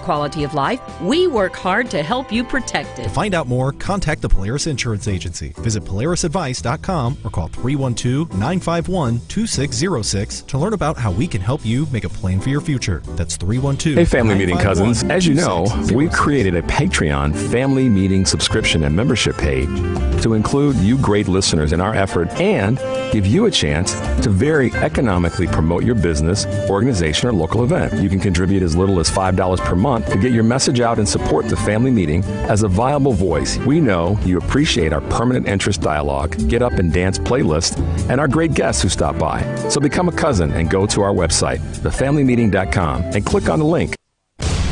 quality of life, we work hard to help you protect it. To find out more, contact the Polaris Insurance Agency. Visit polarisadvice.com or call 312-951-2606 to learn about how we can help you make a plan for your future. That's 312. Hey, Family Meeting cousins. As you know, we've created a Patreon Family Meeting subscription and membership page to include you great listeners in our effort and give you a chance to very economically promote your business, organization, or local event. You can contribute as little as $5 per month to get your message out and support the Family Meeting as a viable voice. We know you appreciate our permanent interest dialogue, get up and dance playlist, and our great guests who stop by. So become a cousin and go to our website, thefamilymeeting.com, and click on the link.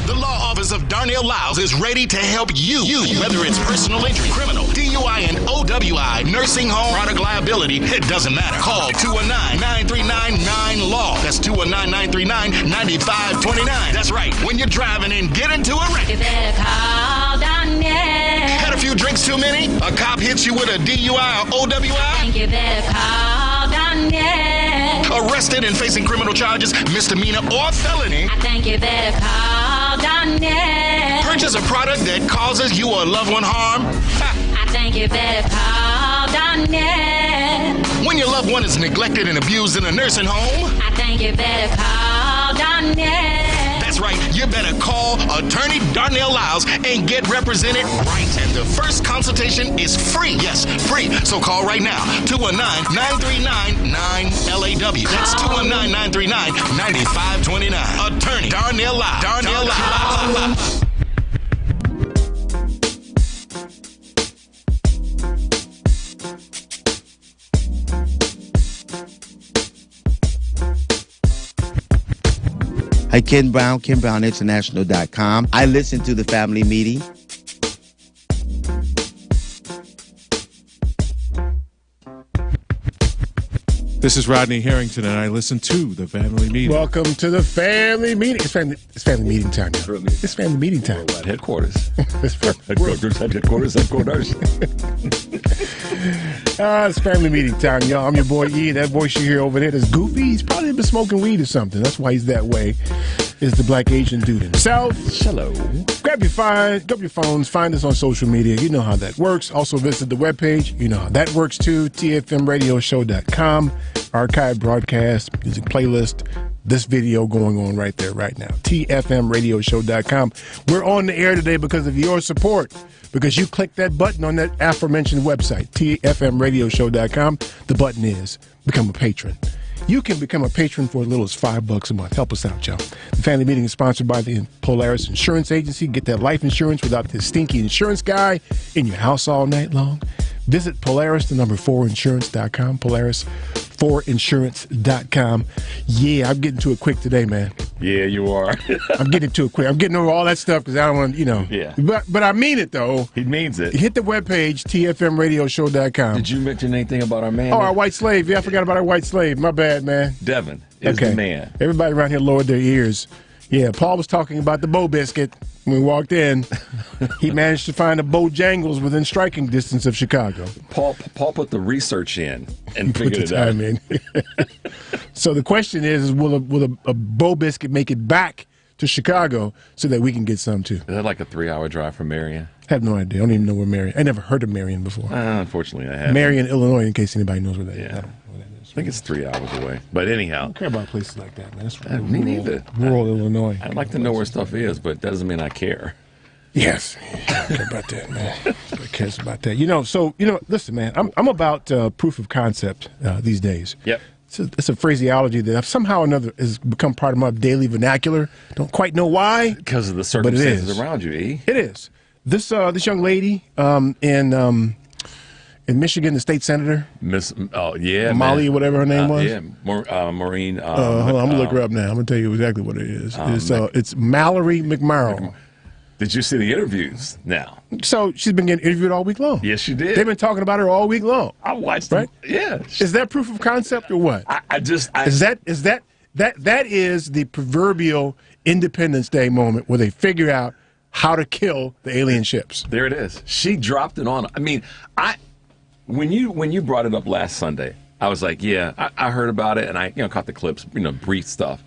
The law office of Darnell Lyles is ready to help you. Whether it's personal injury, criminal, DUI, and OWI, nursing home, product liability, it doesn't matter. Call 219-939-9-LAW. That's 219-939-9529. That's right. When you're driving and get into a wreck. You better call Darnell. Had a few drinks too many? A cop hits you with a DUI or OWI? I think you better call Darnell. Arrested and facing criminal charges, misdemeanor or felony? I think you better call Darnell. Purchase a product that causes you or a loved one harm? I think you better call Darnell. When your loved one is neglected and abused in a nursing home? I think you better call Darnell. That's right, you better call Attorney Darnell Lyles and get represented right. And the first consultation is free. Yes, free. So call right now. 219-939-9LAW. That's 219-939-9529. Attorney Darnell Lyles. Darnell Lyles. Hi, Ken Brown, KenBrownInternational.com. I listen to the Family Meeting. This is Rodney Harrington, and I listen to the Family Meeting. Welcome to the Family Meeting. It's family meeting time now. It's family meeting time. At headquarters. It's headquarters. It's family meeting time, y'all. I'm your boy E. That voice you hear over there that's goofy. He's probably been smoking weed or something. That's why he's that way. Is the black Asian dude himself. Hello. Grab your phones, find us on social media. You know how that works. Also visit the webpage. You know how that works too. TFMRadioshow.com. Archive broadcast, music playlist. This video going on right there, right now. TFMRadioshow.com. We're on the air today because of your support. Because you clicked that button on that aforementioned website, TFMRadioshow.com. The button is become a patron. You can become a patron for as little as $5 a month. Help us out, y'all. The Family Meeting is sponsored by the Polaris Insurance Agency. Get that life insurance without this stinky insurance guy in your house all night long. Visit Polaris, the number 4insurance.com. Polaris4insurance.com. Yeah, I'm getting to it quick today, man. Yeah, you are. I'm getting to it quick. I'm getting over all that stuff because I don't want to, Yeah. But I mean it, though. He means it. Hit the webpage, TFMRadioshow.com. Did you mention anything about our man? Oh, our white slave. Yeah, I forgot about our white slave. My bad, man. Devin is the man. Everybody around here lowered their ears. Yeah, Paul was talking about the Bo Biscuit when we walked in. He managed to find a Bojangles within striking distance of Chicago. Paul put the research in and figured it out. So the question is will a Bo Biscuit make it back to Chicago so that we can get some too? Is that like a 3-hour drive from Marion? I have no idea. I don't even know where Marion. I never heard of Marion before. Unfortunately, I have. Marion, Illinois, in case anybody knows where that is. I think it's 3 hours away. But anyhow. I don't care about places like that, man. That's me neither. Rural Illinois. I'd like to know where stuff is, but that doesn't mean I care. Yes. I don't care about that, man. Nobody cares about that. Listen, man, I'm about proof of concept these days. Yep. It's a phraseology that somehow or another has become part of my daily vernacular. Don't quite know why. Because of the circumstances around you, E. It is. This young lady in Michigan, the state senator. Molly, whatever her name was. Maureen. Hold on, I'm going to look her up now. I'm going to tell you exactly what it is. It's Mallory McMorrow. Did you see the interviews now? So she's been getting interviewed all week long. Yes, she did. They've been talking about her all week long. I watched right? them. Yeah. Is that proof of concept or what? That is the proverbial Independence Day moment where they figure out how to kill the alien ships. There it is. She dropped it on. I mean, when you brought it up last Sunday, I was like, yeah, I heard about it and I caught the clips, brief stuff.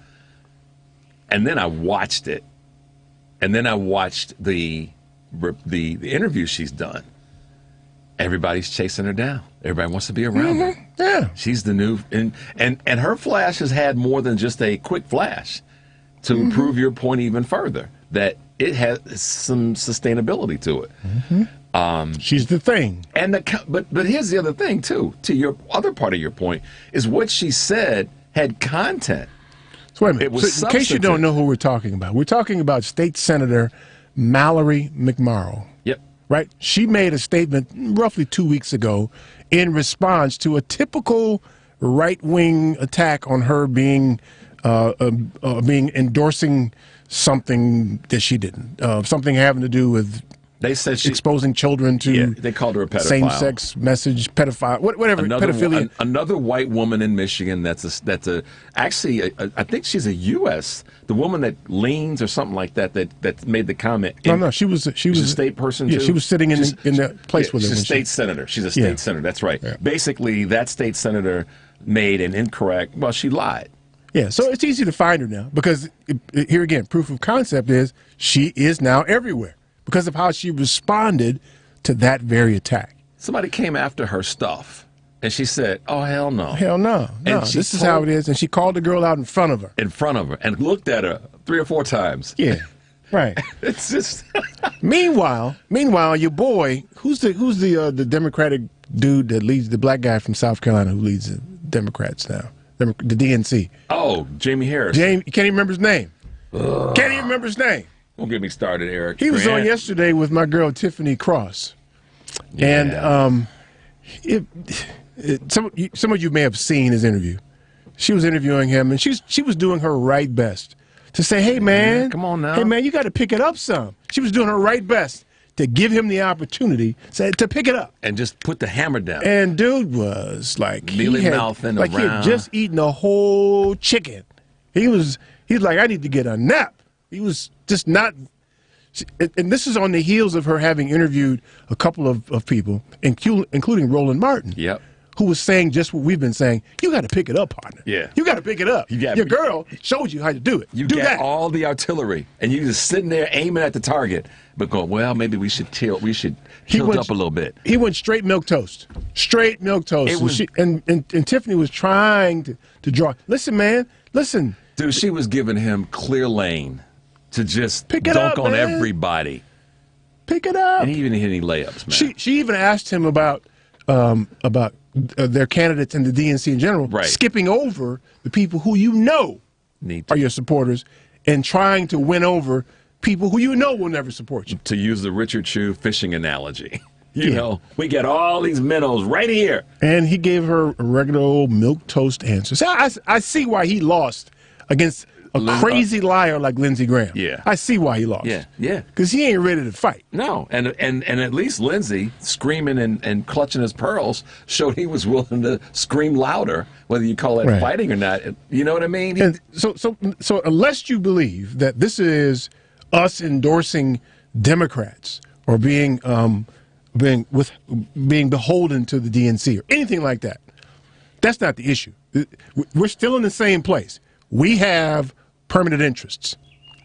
And then I watched it. And then I watched the interview she's done. Everybody's chasing her down. Everybody wants to be around her. Yeah. She's the new, and her flash has had more than just a quick flash to prove your point even further, that it has some sustainability to it. She's the thing. And but here's the other thing too. To your other part of your point is what she said had content. So wait a minute. It was So in case you don't substantive. know who we're talking about State Senator Mallory McMorrow. Yep. Right? She made a statement roughly 2 weeks ago in response to a typical right-wing attack on her being endorsing something that she didn't. Something having to do with They said she exposing children to they called her a pedophile. same-sex message, pedophile, whatever, pedophilia. Another white woman in Michigan I think she's a U.S. The woman that leans or something like that made the comment. No, she was a state person Yeah, too? she was sitting in the place with her. She's a when state senator. She's a state senator. That's right. Yeah. Basically, that state senator made an incorrect. Well, she lied. Yeah, so it's easy to find her now because here again, proof of concept is she is now everywhere because of how she responded to that very attack. Somebody came after her stuff, and she said, "Oh hell no, Hell no, And she this is how told- it is." And she called the girl out in front of her. and looked at her 3 or 4 times. Yeah, right. It's just Meanwhile, your boy, who's the Democratic dude that leads the black guy from South Carolina who leads the Democrats now, the DNC. Jamie Harris. James, you can't even remember his name. Can't even remember his name. Don't get me started, Eric. He was Grant. on yesterday with my girl Tiffany Cross, and some of you may have seen his interview. She was interviewing him, and she was doing her right best to say, "Hey man, come on now. Hey man, you got to pick it up some." She was doing her right best to give him the opportunity to pick it up. And just put the hammer down. And dude was like he Mealy-mouthing he had around. just eaten a whole chicken. He's like, I need to get a nap. He was just not. And this is on the heels of her having interviewed a couple of people, including Roland Martin. Yep. Who was saying just what we've been saying. You got to pick it up, partner. Yeah. You got to pick it up. Your girl showed you how to do it. You do got that. all the artiillery, and you just sitting there aiming at the target, but going, well, maybe we should tilt. We should tilt up a little bit. He went straight milk toast. Straight milk toast. It was- and Tiffany was trying to draw. Listen, man. Listen. Dude, she was giving him clear lane to just Pick it dunk up, on man. everybody. Pick it up. And he even hit any layups, man. She even asked him about their candidates and the DNC in general, Right. skipping over the people who you know are your supporters and trying to win over people who you know will never support you. To use the Richard Chew fishing analogy. You know, we get all these minnows right here. And he gave her a regular old milk toast answer. So I see why he lost against a crazy liar like Lindsey Graham. Yeah. I see why he lost. Yeah. Because he ain't ready to fight. No, and at least Lindsey screaming and clutching his pearls showed he was willing to scream louder, whether you call it Right. fighting or not. You know what I mean? And so unless you believe that this is us endorsing Democrats or being beholden to the DNC or anything like that, that's not the issue. We're still in the same place. We have permanent interests,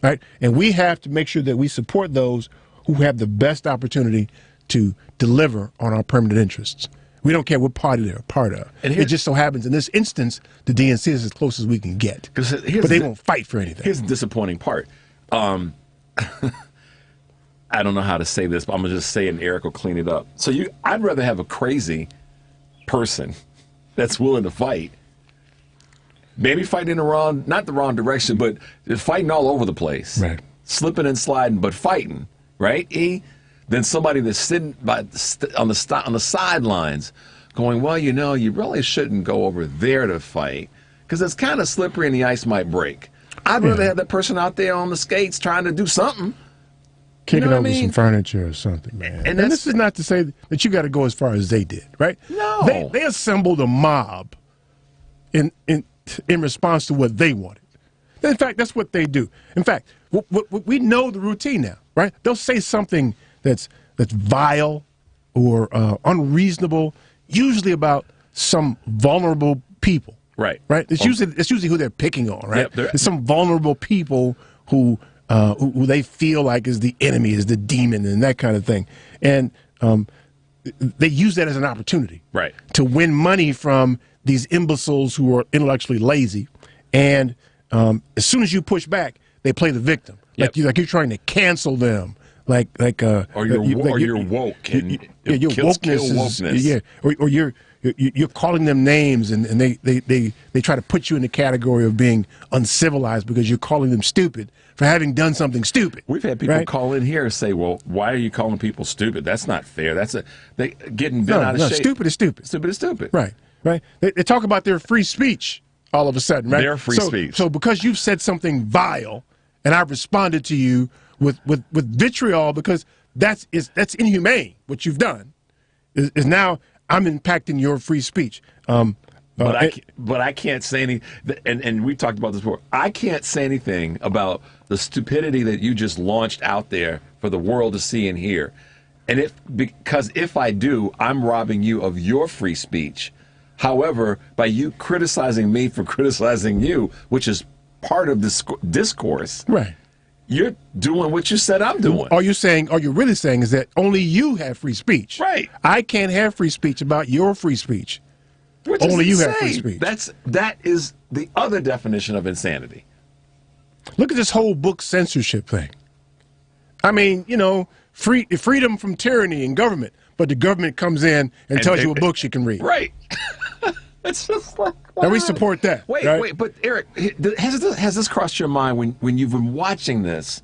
right? And we have to make sure that we support those who have the best opportunity to deliver on our permanent interests. We don't care what party they're a part of. And it just so happens in this instance, the DNC is as close as we can get. But they won't fight for anything. Here's the disappointing part. I don't know how to say this, but I'm going to just say it and Eric will clean it up. So I'd rather have a crazy person that's willing to fight, maybe fighting in not the wrong direction, but fighting all over the place. Right. Slipping and sliding, but fighting, right, E? Than somebody that's sitting on the sidelines going, well, you know, you really shouldn't go over there to fight because it's kind of slippery and the ice might break. I'd rather have that person out there on the skates trying to do something. Kicking You know what over I mean? some furniture or something, man. And this is not to say that you got to go as far as they did, right? No. They assembled a mob in response to what they wanted. In fact, that's what they do. In fact, we know the routine now, right? They'll say something that's vile or unreasonable, usually about some vulnerable people. Right. Right? It's usually who they're picking on, right? Yep, it's some vulnerable people who who they feel like is the enemy, is the demon, and that kind of thing. And they use that as an opportunity to win money from these imbeciles who are intellectually lazy. And as soon as you push back, they play the victim. You're trying to cancel them. Or you're woke. Your wokeness. Or you're calling them names, and they try to put you in the category of being uncivilized because you're calling them stupid for having done something stupid. We've had people call in here and say, well, why are you calling people stupid? That's not fair. They getting bent out of shape. Stupid is stupid. Stupid is stupid. Right. They talk about their free speech all of a sudden, right? Their free speech. So because you've said something vile, and I've responded to you with vitriol because that's inhumane. What you've done is now I'm impacting your free speech. But I can't say any, and we talked about this before. I can't say anything about the stupidity that you just launched out there for the world to see and hear, because if I do, I'm robbing you of your free speech. However, by you criticizing me for criticizing you, which is part of this discourse, you're doing what you said I'm doing. All you're really saying is that only you have free speech. Right. I can't have free speech about your free speech. Only you have free speech. That is the other definition of insanity. Look at this whole book censorship thing. I mean, freedom from tyranny and government, but the government comes in and tells you what books you can read. Right. It's just like, wow. And we support that. Wait, but Eric, has this crossed your mind when you've been watching this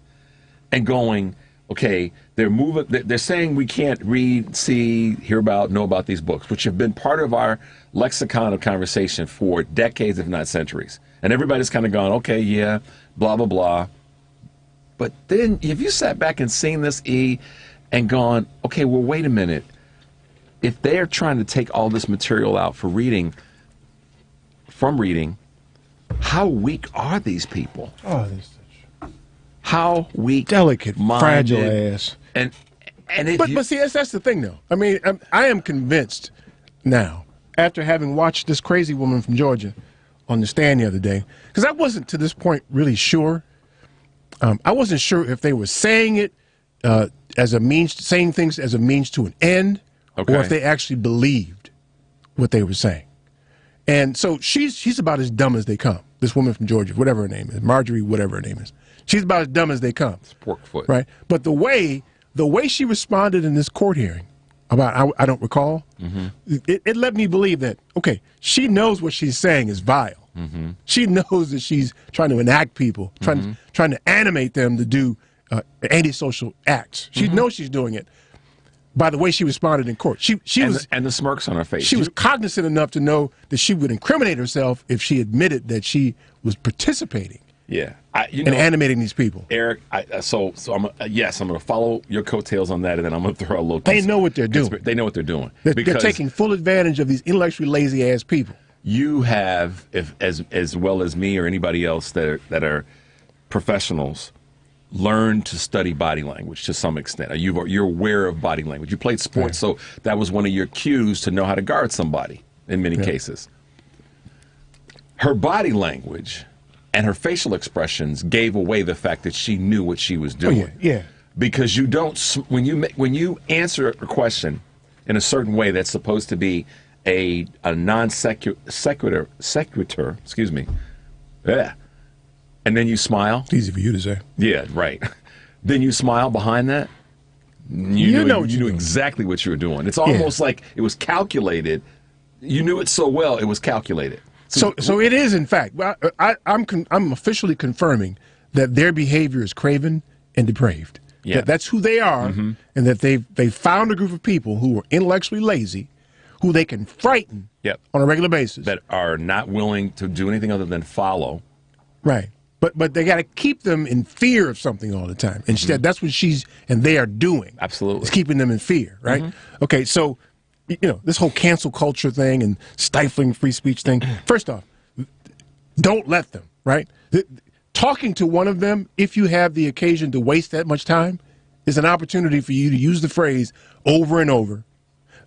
and going, okay, they're saying we can't read, see, hear about, know about these books, which have been part of our lexicon of conversation for decades, if not centuries. And everybody's kind of gone, okay, yeah, blah, blah, blah. But then have you sat back and seen this, and gone, okay, well, wait a minute. If they're trying to take all this material out from reading, how weak are these people? Oh, they're such how weak, delicate, fragile ass. But see, that's the thing, though. I mean, I am convinced now, after having watched this crazy woman from Georgia on the stand the other day, because I wasn't to this point really sure. I wasn't sure if they were saying it saying things as a means to an end, or if they actually believed what they were saying. And so she's about as dumb as they come. This woman from Georgia, whatever her name is, Marjorie, whatever her name is, she's about as dumb as they come. It's Porkfoot, right? But the way she responded in this court hearing about I don't recall, it led me believe that she knows what she's saying is vile. She knows that she's trying to enact people, trying to animate them to do antisocial acts. She knows she's doing it by the way she responded in court. She was the smirks on her face. She was cognizant enough to know that she would incriminate herself if she admitted that she was participating. Yeah, and animating these people. Eric, so I'm going to follow your coattails on that, and then I'm going to throw a little. They know what they're doing. They know what they're doing. They're taking full advantage of these intellectually lazy ass people. You have, as well as me or anybody else that are professionals, learned to study body language to some extent. You're aware of body language. You played sports, so that was one of your cues to know how to guard somebody in many cases. Her body language and her facial expressions gave away the fact that she knew what she was doing. Because you don't, when you answer a question in a certain way that's supposed to be a non sequitur, excuse me, and then you smile. It's easy for you to say. Yeah, right. Then you smile behind that. You knew exactly what you were doing. It's almost like it was calculated. You knew it so well, it was calculated. So it is, in fact. I'm officially confirming that their behavior is craven and depraved. Yeah. That's who they are, and that they found a group of people who are intellectually lazy, who they can frighten on a regular basis. That are not willing to do anything other than follow. Right. But they got to keep them in fear of something all the time. Instead, that's what they are doing. Absolutely. It's keeping them in fear, right? Okay, so, this whole cancel culture thing and stifling free speech thing, first off, don't let them, right? Talking to one of them, if you have the occasion to waste that much time, is an opportunity for you to use the phrase over and over.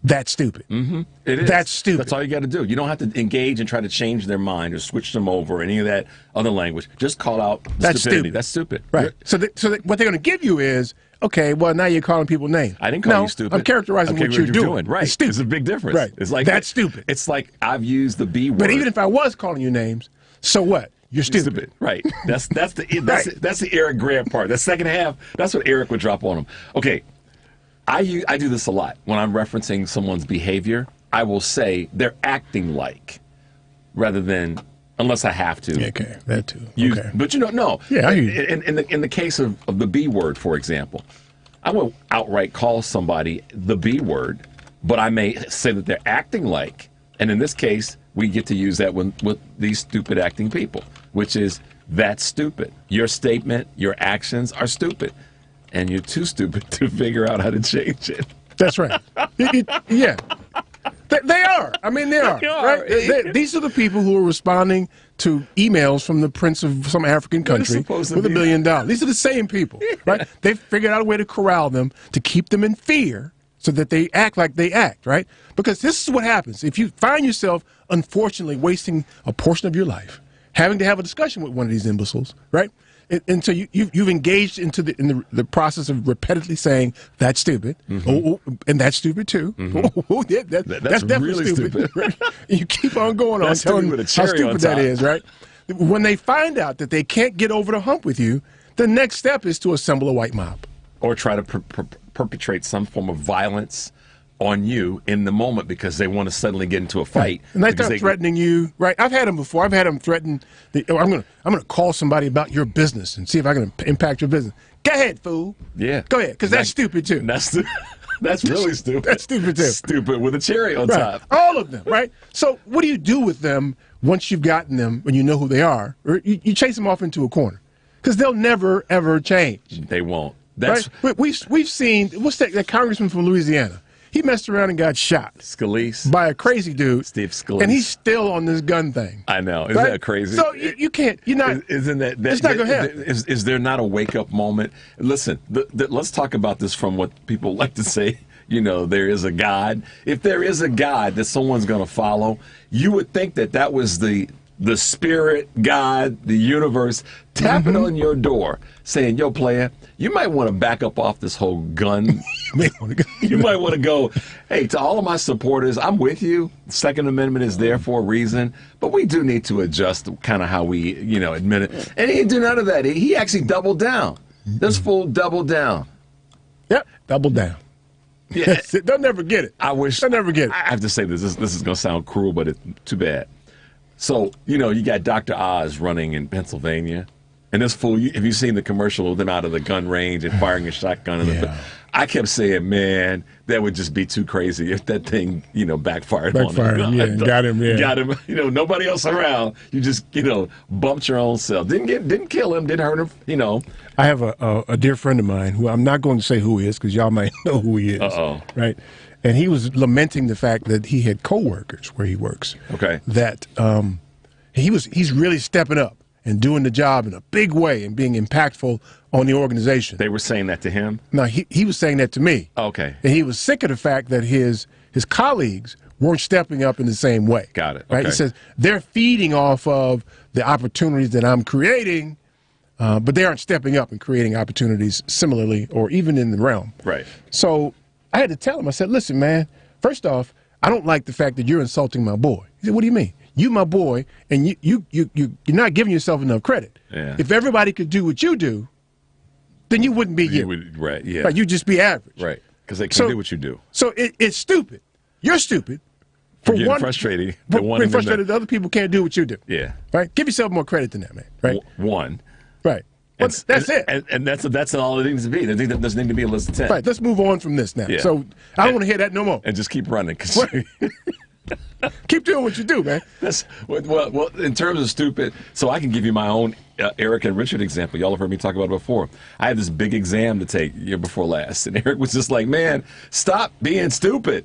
that's stupid. Mm-hmm. It is. That's stupid. That's all you got to do. You don't have to engage and try to change their mind or switch them over or any of that other language. Just call out that's stupidity. Stupid. That's stupid. Right. So what they're going to give you is, okay, well, now you're calling people names. I didn't call you stupid. I'm characterizing what you're doing. Right. It's stupid. There's a big difference. Right. It's like that's stupid. It's like I've used the B word. But even if I was calling you names, so what? You're stupid. Right. That's the Eric Grant part. The second half, that's what Eric would drop on him. Okay. I do this a lot. When I'm referencing someone's behavior, I will say they're acting like, rather than, unless I have to. Okay, that too. Okay. But no. Yeah, I hear you. In the case of the B word, for example, I won't outright call somebody the B word, but I may say that they're acting like. And in this case, we get to use that with these stupid acting people, which is, that's stupid. Your statement, your actions are stupid. And you're too stupid to figure out how to change it. That's right. Yeah. They are. I mean, they are. Right? These are the people who are responding to emails from the prince of some African country with $1 billion. These are the same people, right? They've figured out a way to corral them, to keep them in fear so that they act like they act, right? Because this is what happens. If you find yourself, unfortunately, wasting a portion of your life, having to have a discussion with one of these imbeciles, right? And so you've engaged into the process of repetitively saying that's stupid, and that's stupid too. That's definitely really stupid. Right? You keep on going on telling how stupid that is, right? When they find out that they can't get over the hump with you, the next step is to assemble a white mob, or try to perpetrate some form of violence on you in the moment because they want to suddenly get into a fight. And they start threatening you, right? I've had them before. I've had them threaten, I'm gonna call somebody about your business and see if I can impact your business. Go ahead, fool. Yeah. Go ahead, because that's stupid too. That's really stupid. That's stupid too. Stupid with a cherry on top. All of them, right? So what do you do with them once you've gotten them and you know who they are? Or you chase them off into a corner because they'll never, ever change. They won't. Right? We've seen, what's that congressman from Louisiana? He messed around and got shot. Scalise. By a crazy dude. Steve Scalise. And he's still on this gun thing. I know. Isn't that crazy? So you can't, you're not. Isn't that it's not going to happen. Is there not a wake-up moment? Listen, let's talk about this from what people like to say, there is a God. If there is a God that someone's going to follow, you would think that was the spirit, God, the universe, tapping on your door, saying, yo, player, you might want to back up off this whole gun. You might want to go, hey, to all of my supporters, I'm with you. The Second Amendment is there for a reason, but we do need to adjust kind of how we, admit it. And he didn't do none of that. He actually doubled down. This fool doubled down. Yep, doubled down. Yeah. They'll never get it. They'll never get it. I have to say this is going to sound cruel, but it's too bad. So, you got Dr. Oz running in Pennsylvania. And this fool, if you've seen the commercial of them out of the gun range and firing a shotgun, I kept saying, man, that would just be too crazy if that thing, backfired on him. Yeah, got him. Got him. Nobody else around. You just, bumped your own self. Didn't kill him. Didn't hurt him. I have a dear friend of mine who I'm not going to say who he is because y'all might know who he is. Uh-oh. Right? And he was lamenting the fact that he had coworkers where he works. Okay. That he's really stepping up and doing the job in a big way and being impactful on the organization. They were saying that to him? No, he was saying that to me. Okay. And he was sick of the fact that his colleagues weren't stepping up in the same way. Got it. Right? Okay. He says they're feeding off of the opportunities that I'm creating, but they aren't stepping up and creating opportunities similarly or even in the realm. Right. So I had to tell him, I said, listen, man, first off, I don't like the fact that you're insulting my boy. He said, what do you mean? You my boy, and you're not giving yourself enough credit. Yeah. If everybody could do what you do, then you wouldn't be you. Right, yeah. Right, you'd just be average. Right, because they can't do what you do. So it's stupid. You're stupid. For getting frustrated. Frustrated that other people can't do what you do. Yeah. Right? Give yourself more credit than that, man. Right? One. Right. Well, that's it. And that's all it needs to be. There doesn't need to be a list of 10. Right, let's move on from this now. Yeah. So I don't want to hear that no more. And just keep running. Keep doing what you do, man. Well, in terms of stupid, so I can give you my own Eric and Richard example. Y'all have heard me talk about it before. I had this big exam to take year before last, and Eric was just like, man, stop being stupid.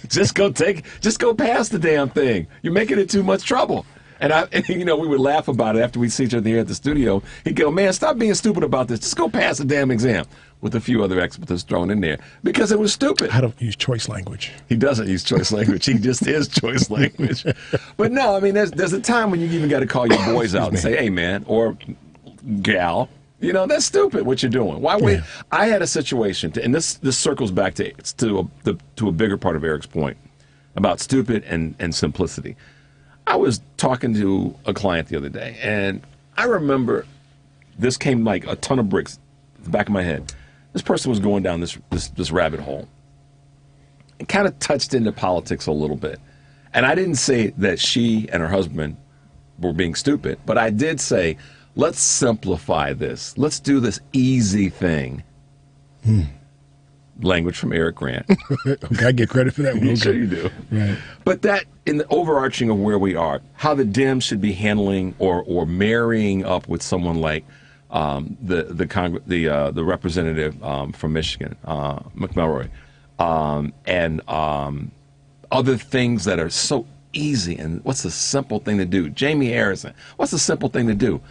Just go pass the damn thing. You're making it too much trouble. And we would laugh about it after we'd see each other here at the studio. He'd go, man, stop being stupid about this. Just go pass the damn exam. with a few other expletives thrown in there because it was stupid. I don't use choice language. He doesn't use choice language. He just is choice language. But no, I mean, there's a time when you even got to call your boys out and say, hey, man, or gal, that's stupid what you're doing. Why wait? Yeah. I had a situation, and this circles back to a bigger part of Eric's point about stupid and simplicity. I was talking to a client the other day, and I remember this came like a ton of bricks at the back of my head. This person was going down this rabbit hole and kind of touched into politics a little bit. And I didn't say that she and her husband were being stupid, but I did say, let's simplify this. Let's do this easy thing. Language from Eric Grant. Okay, I get credit for that one. Sure you do. Right. But that, in the overarching of where we are, how the Dems should be handling or marrying up with someone like the representative from Michigan, McElroy, and other things that are so easy. And what's the simple thing to do? Jamie Harrison. What's the simple thing to do?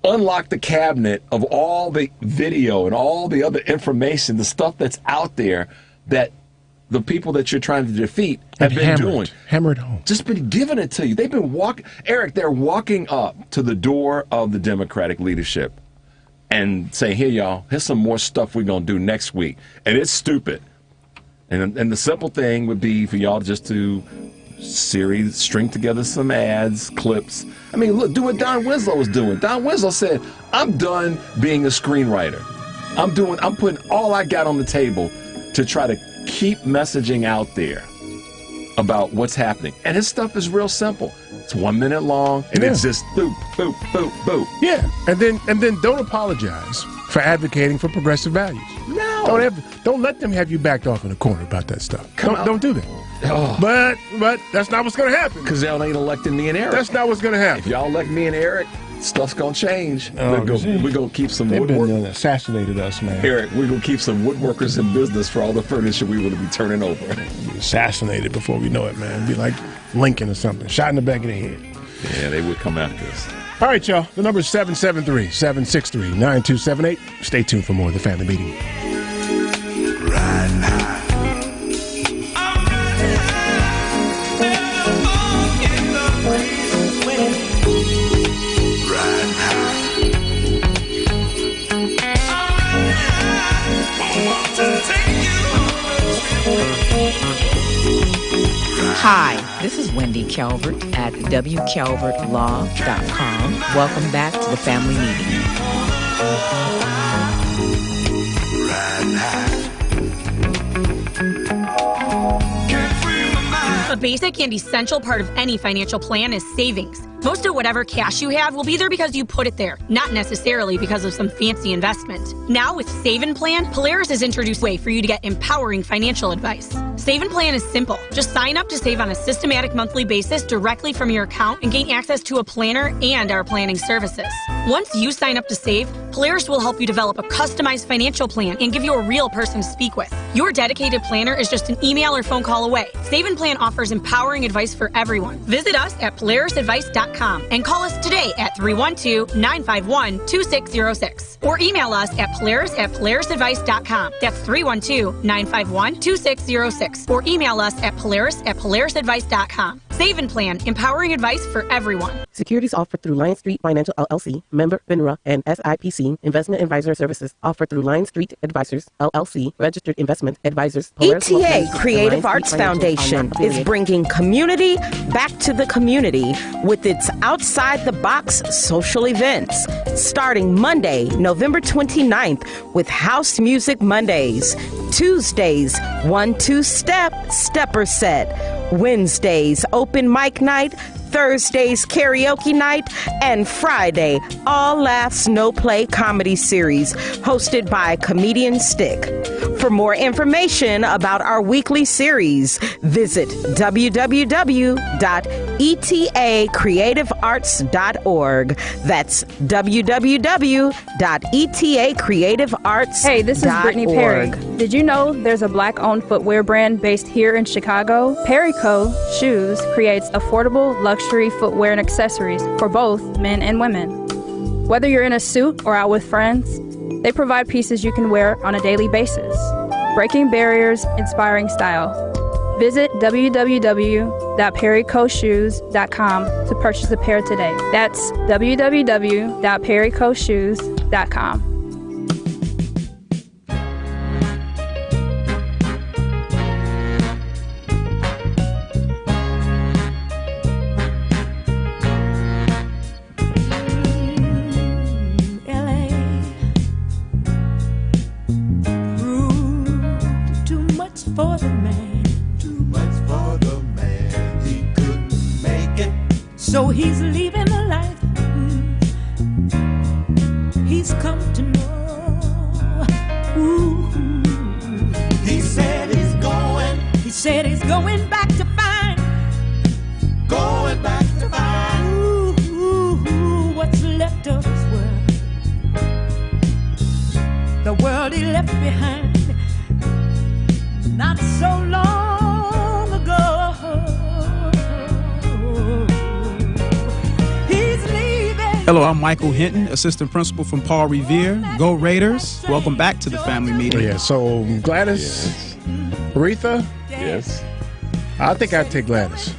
Unlock the cabinet of all the video and all the other information, the stuff that's out there that the people that you're trying to defeat have been doing. Hammer it home. Just been giving it to you. They've been Eric, they're walking up to the door of the Democratic leadership and saying, here, y'all, here's some more stuff we're going to do next week. And it's stupid. And the simple thing would be for y'all just to string together some ads, clips. I mean, look, do what Don Winslow was doing. Don Winslow said, I'm done being a screenwriter. I'm putting all I got on the table to try to keep messaging out there about what's happening. And his stuff is real simple. It's 1 minute long, and it's just boop, boop, boop, boop. Yeah, and then don't apologize for advocating for progressive values. No. Don't let them have you backed off in a corner about that stuff. Don't do that. Oh. But that's not what's going to happen. Because y'all ain't electing me and Eric. That's not what's going to happen. If y'all elect me and Eric, stuff's going to change. We're going to keep some woodworkers. They've been assassinated us, man. Eric, we're going to keep some woodworkers in business for all the furniture we will be turning over. Be assassinated before we know it, man. Be like Lincoln or something. Shot in the back of the head. Yeah, they would come after us. All right, y'all. The number is 773-763-9278. Stay tuned for more of The Family Meeting. Hi, this is Wendy Calvert at wcalvertlaw.com. Welcome back to the Family Meeting. A basic and essential part of any financial plan is savings. Most of whatever cash you have will be there because you put it there, not necessarily because of some fancy investment. Now with Save and Plan, Polaris has introduced a way for you to get empowering financial advice. Save and Plan is simple. Just sign up to save on a systematic monthly basis directly from your account and gain access to a planner and our planning services. Once you sign up to save, Polaris will help you develop a customized financial plan and give you a real person to speak with. Your dedicated planner is just an email or phone call away. Save and Plan offers empowering advice for everyone. Visit us at polarisadvice.com and call us today at 312-951-2606 or email us at polarisadvice.com. That's 312-951-2606 or email us at polarisadvice.com. Save and Plan, empowering advice for everyone. Securities offered through Lion Street Financial LLC, member FINRA and SIPC. Investment advisor services offered through Lion Street Advisors LLC, registered investment advisors. ETA Creative Arts Foundation is bringing community back to the community with its Outside the Box social events, starting Monday, November 29th with House Music Mondays, Tuesdays, 1-2 stepper set, Wednesdays, open mic night, Thursdays, karaoke night, and Friday, all laughs, no play comedy series hosted by comedian Stick. For more information about our weekly series, visit www.etacreativearts.org. That's www.etacreativearts.org. Hey, this is Brittany Perry. Did you know there's a black-owned footwear brand based here in Chicago? Perry Co. Shoes creates affordable luxury footwear and accessories for both men and women. Whether you're in a suit or out with friends, They provide pieces you can wear on a daily basis. Breaking barriers, inspiring style. Visit www.perrycoshoes.com to purchase a pair today. That's www.perrycoshoes.com. For the man, too much for the man, he couldn't make it. So he's leaving the life he's come to know. Ooh. He said he's going back to find, ooh, what's left of his world, the world he left behind. Not so long ago. He's leaving. Hello, I'm Michael Hinton, assistant principal from Paul Revere. Go Raiders. Welcome back to the family meeting. Yeah, so Gladys, Aretha. Yes. I think I'd take Gladys.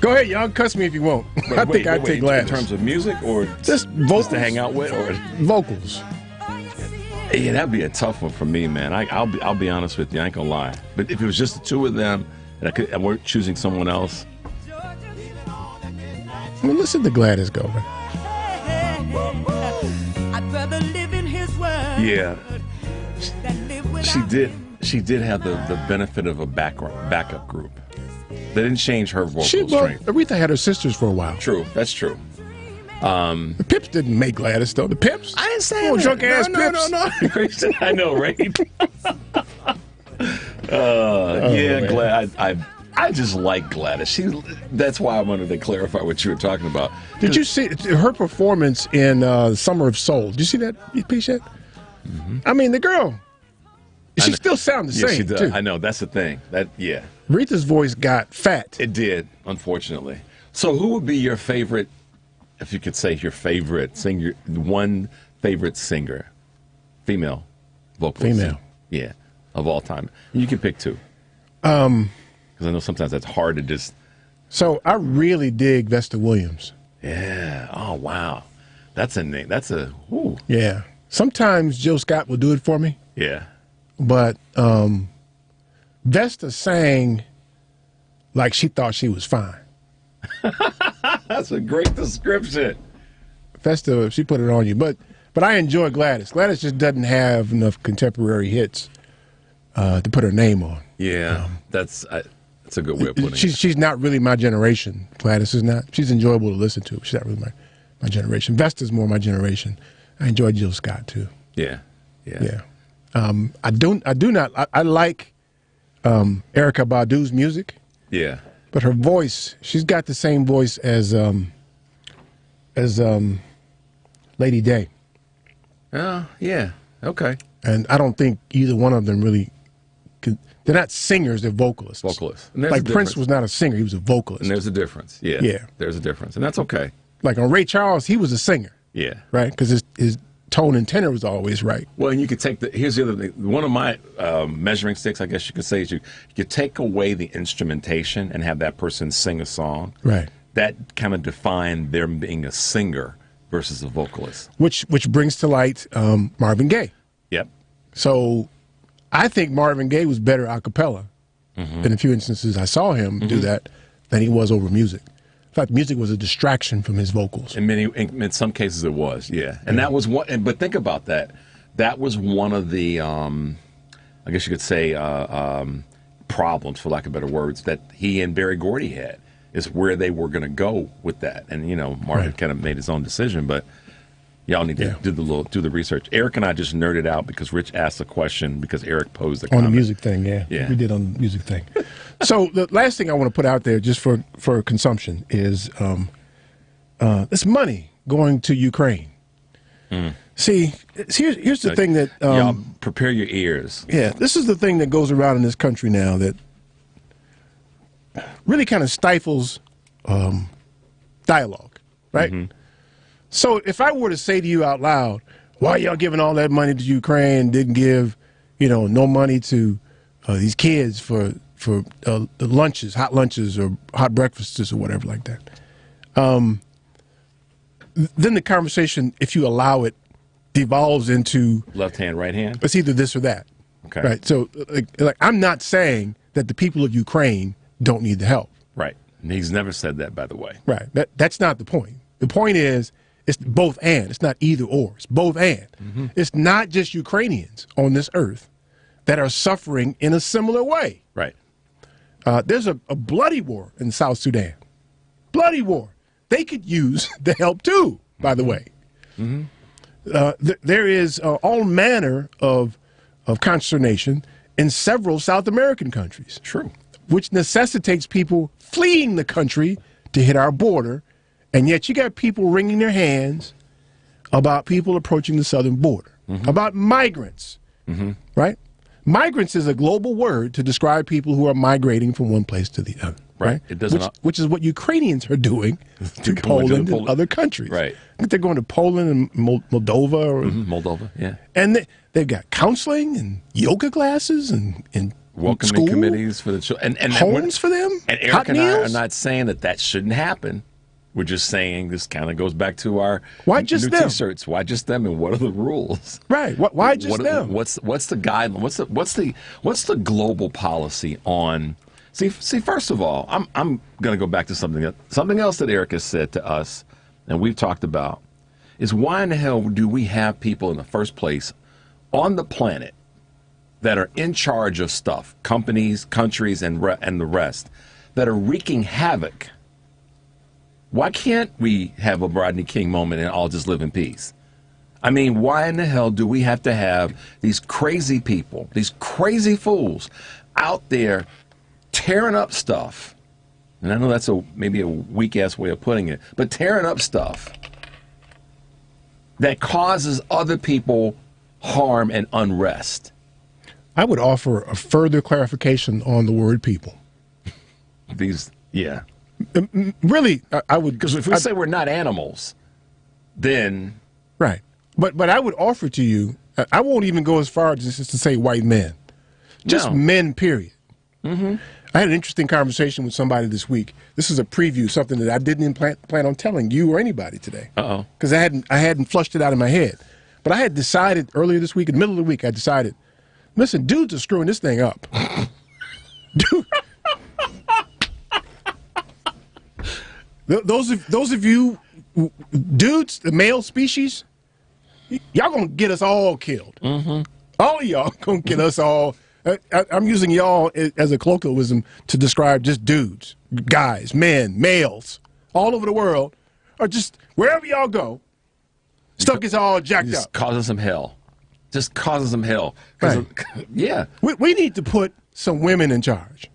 Go ahead, y'all cuss me if you want. I think I'd take Gladys. In terms of music or just vocals to hang out with, or vocals. Yeah, that'd be a tough one for me, man. I'll be honest with you. I ain't gonna lie. But if it was just the two of them, and we're choosing someone else. Well, listen to Gladys go. I'd rather live in his world. Yeah, she did have the benefit of a backup group. They didn't change her vocal strength. Aretha had her sisters for a while. True, that's true. The Pips didn't make Gladys, though. The Pips? I didn't say that. Drunk ass Pips. No. I know, right? Yeah, Glad. I just like Gladys. That's why I wanted to clarify what you were talking about. Did you see her performance in Summer of Soul? Did you see that piece yet? Mm-hmm. I mean, the girl, she still sounds the same. She does. Too. I know. That's the thing. Aretha's voice got fat. It did, unfortunately. So who would be your favorite, if you could say your favorite singer, one favorite singer, female vocalist? Female. Yeah, of all time. You can pick two. Because I know sometimes that's hard to just. So I really dig Vesta Williams. Yeah. Oh, wow. That's a name. That's a. Ooh. Yeah. Sometimes Jill Scott will do it for me. Yeah. But Vesta sang like she thought she was fine. That's a great description. Vesta, she put it on you. But I enjoy Gladys. Gladys just doesn't have enough contemporary hits to put her name on. Yeah. That's a good way of putting it. She's not really my generation. Gladys is not. She's enjoyable to listen to. She's not really my generation. Vesta's more my generation. I enjoy Jill Scott too. Yeah. I like Erykah Badu's music. Yeah. But her voice, she's got the same voice as Lady Day. Oh, yeah. Okay. And I don't think either one of them really they're not singers, they're vocalists. Like Prince was not a singer, he was a vocalist. And there's a difference. Yeah. There's a difference. And that's okay. Like on Ray Charles, he was a singer. Yeah. Right? Because his tone and tenor was always right. Well, and you could take here's the other thing. One of my measuring sticks, I guess you could say, is you take away the instrumentation and have that person sing a song. Right. That kind of defined them being a singer versus a vocalist. Which brings to light Marvin Gaye. Yep. So I think Marvin Gaye was better a cappella. In a few instances I saw him do that than he was over music. In fact, music was a distraction from his vocals. In some cases it was, yeah. And that was one. But think about that. That was one of the, I guess you could say, problems, for lack of better words, that he and Berry Gordy had, is where they were going to go with that. And Marvin kind of made his own decision, but y'all need to do the research. Eric and I just nerded out because Rich asked a question because Eric posed a comment. On the music thing, yeah. We did on the music thing. So the last thing I want to put out there just for consumption is this money going to Ukraine. See, here's the thing that... y'all prepare your ears. Yeah, this is the thing that goes around in this country now that really kind of stifles dialogue, right? So if I were to say to you out loud, Why are y'all giving all that money to Ukraine? Didn't give, no money to these kids for lunches, hot lunches or hot breakfasts or whatever like that. Then the conversation, if you allow it, devolves into left hand, right hand. It's either this or that. Okay. Right. So, like, I'm not saying that the people of Ukraine don't need the help. Right. And he's never said that, by the way. Right. That's not the point. The point is, it's both and. It's not either or. It's both and. Mm-hmm. It's not just Ukrainians on this earth that are suffering in a similar way. Right. There's a bloody war in South Sudan. Bloody war. They could use the help too, by the way. Mm-hmm. There is all manner of consternation in several South American countries. True. Which necessitates people fleeing the country to hit our border. And yet you got people wringing their hands about people approaching the southern border, about migrants, right? Migrants is a global word to describe people who are migrating from one place to the other, right? It doesn't, which is what Ukrainians are doing to Poland and other countries. Right. I think they're going to Poland and Moldova. Or, Moldova, yeah. And they've got counseling and yoga classes and welcoming school committees for the children. And homes for them. And Eric and I are not saying that shouldn't happen. We're just saying this kind of goes back to our why just new them? T-shirts. Why just them? And what are the rules? Right. Why just them? What's the guideline? What's the global policy on? See. First of all, I'm going to go back to something else that Eric has said to us, and we've talked about, is why in the hell do we have people in the first place on the planet that are in charge of stuff, companies, countries, and the rest, that are wreaking havoc? Why can't we have a Rodney King moment and all just live in peace? I mean, why in the hell do we have to have these crazy people, these crazy fools out there tearing up stuff? And I know that's maybe a weak-ass way of putting it, but tearing up stuff that causes other people harm and unrest. I would offer a further clarification on the word people. Yeah. Really, I would... Because if we say we're not animals, then... Right. But I would offer to you, I won't even go as far as just to say white men. Just men, period. I had an interesting conversation with somebody this week. This is a preview, something that I didn't even plan on telling you or anybody today. Uh-oh. Because I hadn't flushed it out of my head. But I had decided earlier this week, in the middle of the week, I decided, listen, dudes are screwing this thing up. Dude... Those of you dudes, the male species, y'all gonna get us all killed. All of y'all gonna get us all. I'm using y'all as a colloquialism to describe just dudes, guys, men, males, all over the world, or just wherever y'all go. Stuff gets all jacked up. Causing some hell. Just causing some hell. Right. Yeah. We need to put some women in charge.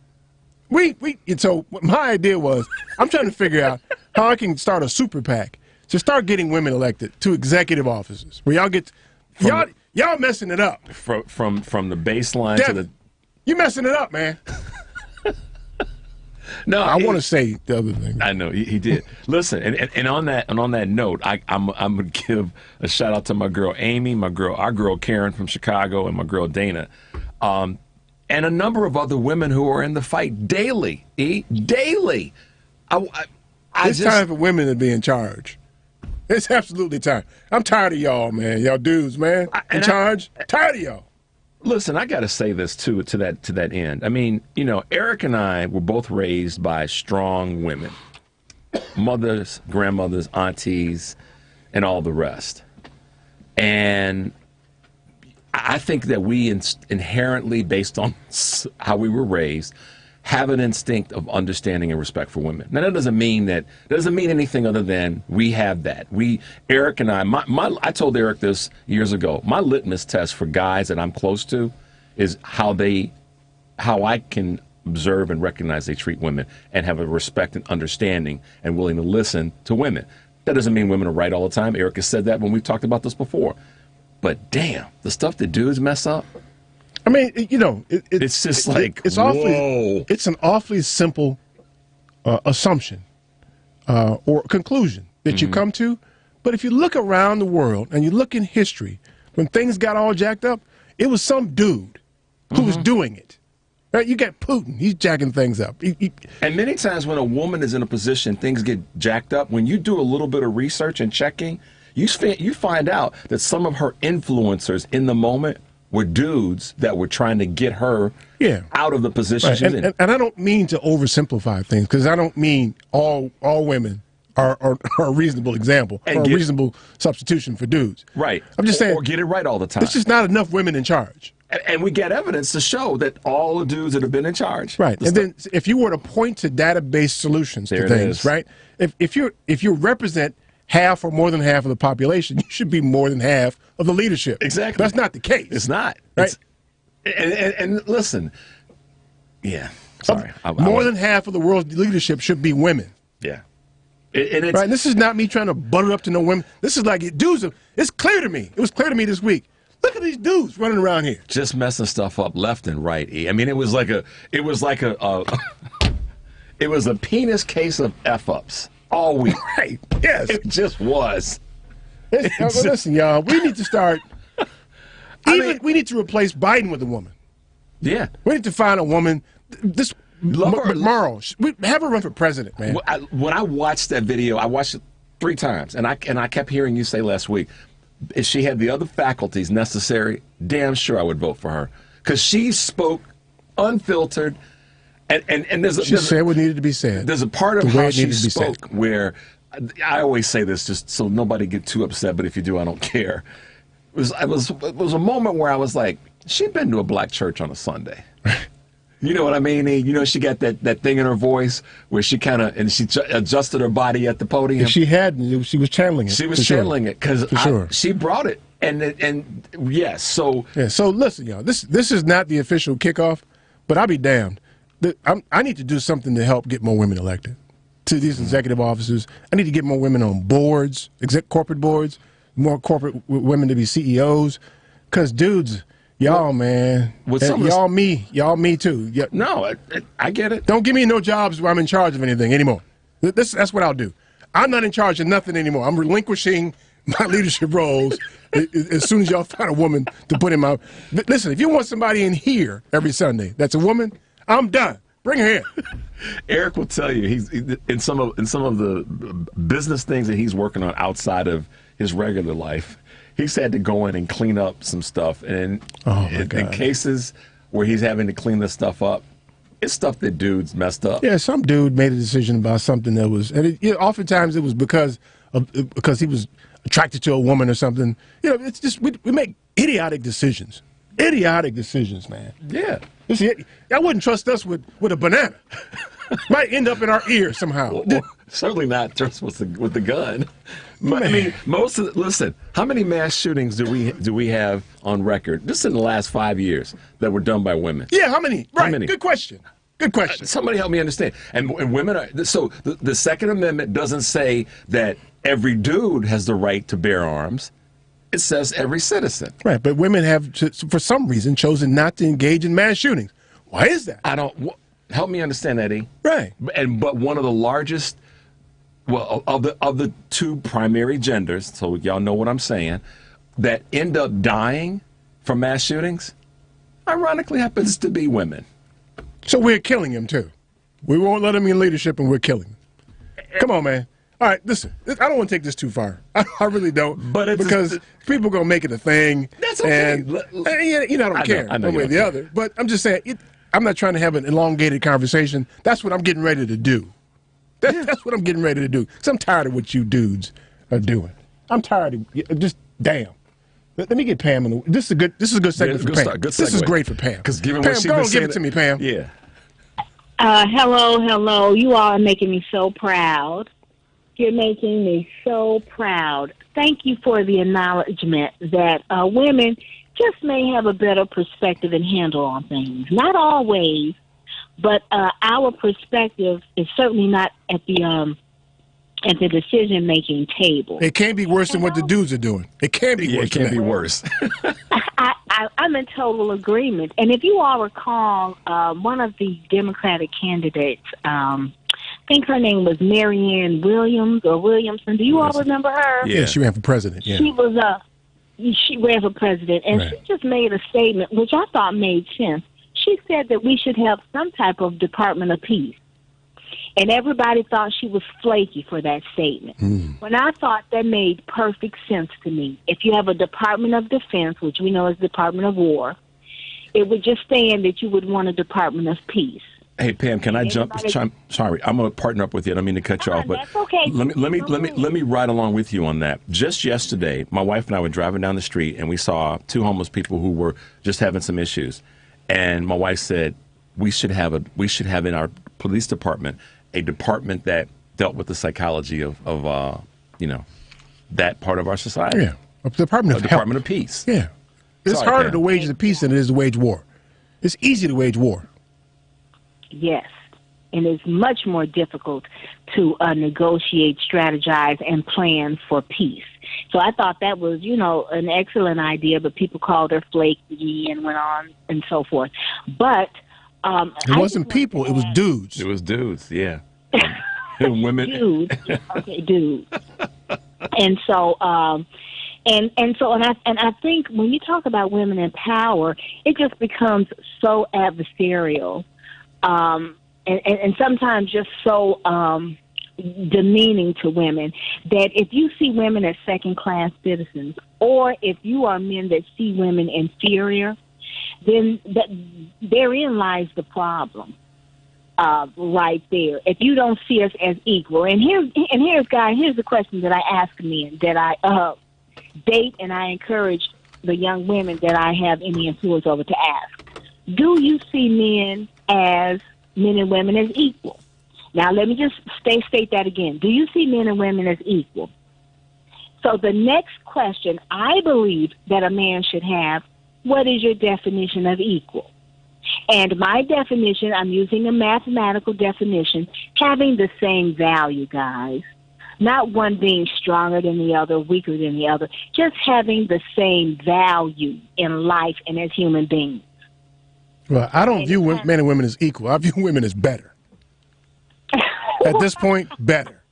So my idea was, I'm trying to figure out how I can start a super PAC to start getting women elected to executive offices where y'all messing it up from the baseline Devin, to the. You messing it up, man. No, I want to say the other thing. I know he did. Listen, and on that note, I'm gonna give a shout out to my girl Amy, our girl Karen from Chicago, and my girl Dana. And a number of other women who are in the fight daily. Daily. It's time for women to be in charge. It's absolutely time. I'm tired of y'all, man. Y'all dudes, man. In charge. Tired of y'all. Listen, I got to say this too to that end. I mean, Eric and I were both raised by strong women, mothers, grandmothers, aunties, and all the rest. And I think that we inherently, based on how we were raised, have an instinct of understanding and respect for women. Now, that doesn't mean anything other than we have that. Eric and I told Eric this years ago. My litmus test for guys that I'm close to is how I can observe and recognize they treat women and have a respect and understanding and willing to listen to women. That doesn't mean women are right all the time. Eric has said that when we've talked about this before. But damn, the stuff that dudes mess up. I mean, it's just like, it's whoa. It's an awfully simple assumption or conclusion that you come to, But if you look around the world and you look in history, when things got all jacked up, it was some dude who was doing it. Right? You got Putin. He's jacking things up. And many times when a woman is in a position, things get jacked up. When you do a little bit of research and checking, you find out that some of her influencers in the moment were dudes that were trying to get her out of the position right. she's in. And I don't mean to oversimplify things, because I don't mean all women are a reasonable example or a reasonable substitution for dudes. Right. I'm just saying. Or get it right all the time. There's just not enough women in charge. And we get evidence to show that all the dudes that have been in charge. Right. And then if you were to point to database solutions to things, right? If you represent half or more than half of the population, you should be more than half of the leadership. Exactly. That's not the case. It's not. Right. And listen, sorry. More than half of the world's leadership should be women. Yeah. Right. This is not me trying to butter up to no women. This is like dudes. It's clear to me. It was clear to me this week. Look at these dudes running around here, just messing stuff up left and right. I mean, it was a penis case of f-ups all week. Right? Yes, it just was. Listen, y'all, we need to start. We need to replace Biden with a woman. Yeah, we need to find a woman. This McMurrow, have her run for president, man. When I watched that video, I watched it 3 times, and I kept hearing you say last week, if she had the other faculties necessary, damn sure I would vote for her, because she spoke unfiltered, and she said what needed to be said. There's a part of how she spoke where I always say this just so nobody get too upset, but if you do, I don't care. It was a moment where I was like, she'd been to a black church on a Sunday. You know what I mean? You know, she got that thing in her voice where she kind of, and she adjusted her body at the podium. If she hadn't, she was channeling it. She was channeling it because she brought it. And yes, so. Yeah, so listen, y'all, this is not the official kickoff, but I'll be damned. I need to do something to help get more women elected to these executive offices. I need to get more women on boards, corporate boards, more corporate women to be CEOs, because dudes. Y'all, man. Y'all me too. Yeah. No, I get it. Don't give me no jobs where I'm in charge of anything anymore. That's what I'll do. I'm not in charge of nothing anymore. I'm relinquishing my leadership roles as soon as y'all find a woman to put in my. Listen, if you want somebody in here every Sunday that's a woman, I'm done. Bring her in. Eric will tell you he's in some of the business things that he's working on outside of his regular life. He's had to go in and clean up some stuff, and in cases where he's having to clean this stuff up, it's stuff that dudes messed up. Yeah, some dude made a decision about something that was, and oftentimes it was because he was attracted to a woman or something. You know, it's just we make idiotic decisions. Idiotic decisions, man. Yeah. I wouldn't trust us with a banana. Might end up in our ear somehow. Well, certainly not just with the gun. I mean, listen, how many mass shootings do we have on record just in the last 5 years that were done by women? Yeah, how many? Right. How many? Good question. Somebody help me understand. And women are so the Second Amendment doesn't say that every dude has the right to bear arms. It says every citizen. Right, but women have, for some reason, chosen not to engage in mass shootings. Why is that? Help me understand that, E. Right. But one of the largest, of the 2 primary genders, so y'all know what I'm saying, that end up dying from mass shootings, ironically happens to be women. So we're killing them too. We won't let them in leadership, and we're killing them. Come on, man. All right, listen. I don't want to take this too far. I really don't. But because people are gonna make it a thing. That's okay. And I don't care one way or the other. But I'm just saying, I'm not trying to have an elongated conversation. That's what I'm getting ready to do. That's what I'm getting ready to do. Because I'm tired of what you dudes are doing. I'm tired of just damn. Let me get Pam. This is a good segment for Pam. Good this is great for Pam. Because given Pam, what go on, give it to me, Pam. Yeah. Hello. You all are making me so proud. You're making me so proud. Thank you for the acknowledgement that women just may have a better perspective and handle on things. Not always, but our perspective is certainly not at the decision-making table. It can't be worse than what the dudes are doing. It can't be worse. It can't be worse. I'm in total agreement. And if you all recall, one of the Democratic candidates, think her name was Marianne Williams or Williamson. Do you all remember her? Yeah, she ran for president. Yeah. She ran for president, and she just made a statement, which I thought made sense. She said that we should have some type of Department of Peace. And everybody thought she was flaky for that statement. When I thought that made perfect sense to me. If you have a Department of Defense, which we know is Department of War, it would just stand that you would want a Department of Peace. Hey Pam, can I jump? Sorry, I'm going to partner up with you. I don't mean to cut you off, but that's okay. let me ride along with you on that. Just yesterday, my wife and I were driving down the street, and we saw two homeless people who were just having some issues. And my wife said we should have in our police department a department that dealt with the psychology of that part of our society. Yeah, a Department of Peace. Yeah, it's Sorry, harder Pam. to wage the peace than it is to wage war. It's easy to wage war. Yes, and it's much more difficult to negotiate, strategize, and plan for peace. So I thought that was, an excellent idea, but people called her flaky and went on and so forth. But it wasn't people; it was dudes. It was dudes, yeah. Women, dudes, okay, dudes. And so, and I think when you talk about women in power, it just becomes so adversarial, and sometimes just so demeaning to women that if you see women as second-class citizens, or if you are men that see women inferior, then therein lies the problem. Right there. If you don't see us as equal, and here's the question that I ask men that I date, and I encourage the young women that I have any influence over to ask: do you see men and women as equal? Now, let me just state that again. Do you see men and women as equal? So the next question I believe that a man should have: what is your definition of equal? And my definition, I'm using a mathematical definition, having the same value, guys. Not one being stronger than the other, weaker than the other. Just having the same value in life and as human beings. Well, I don't view men and women as equal. I view women as better. At this point, better.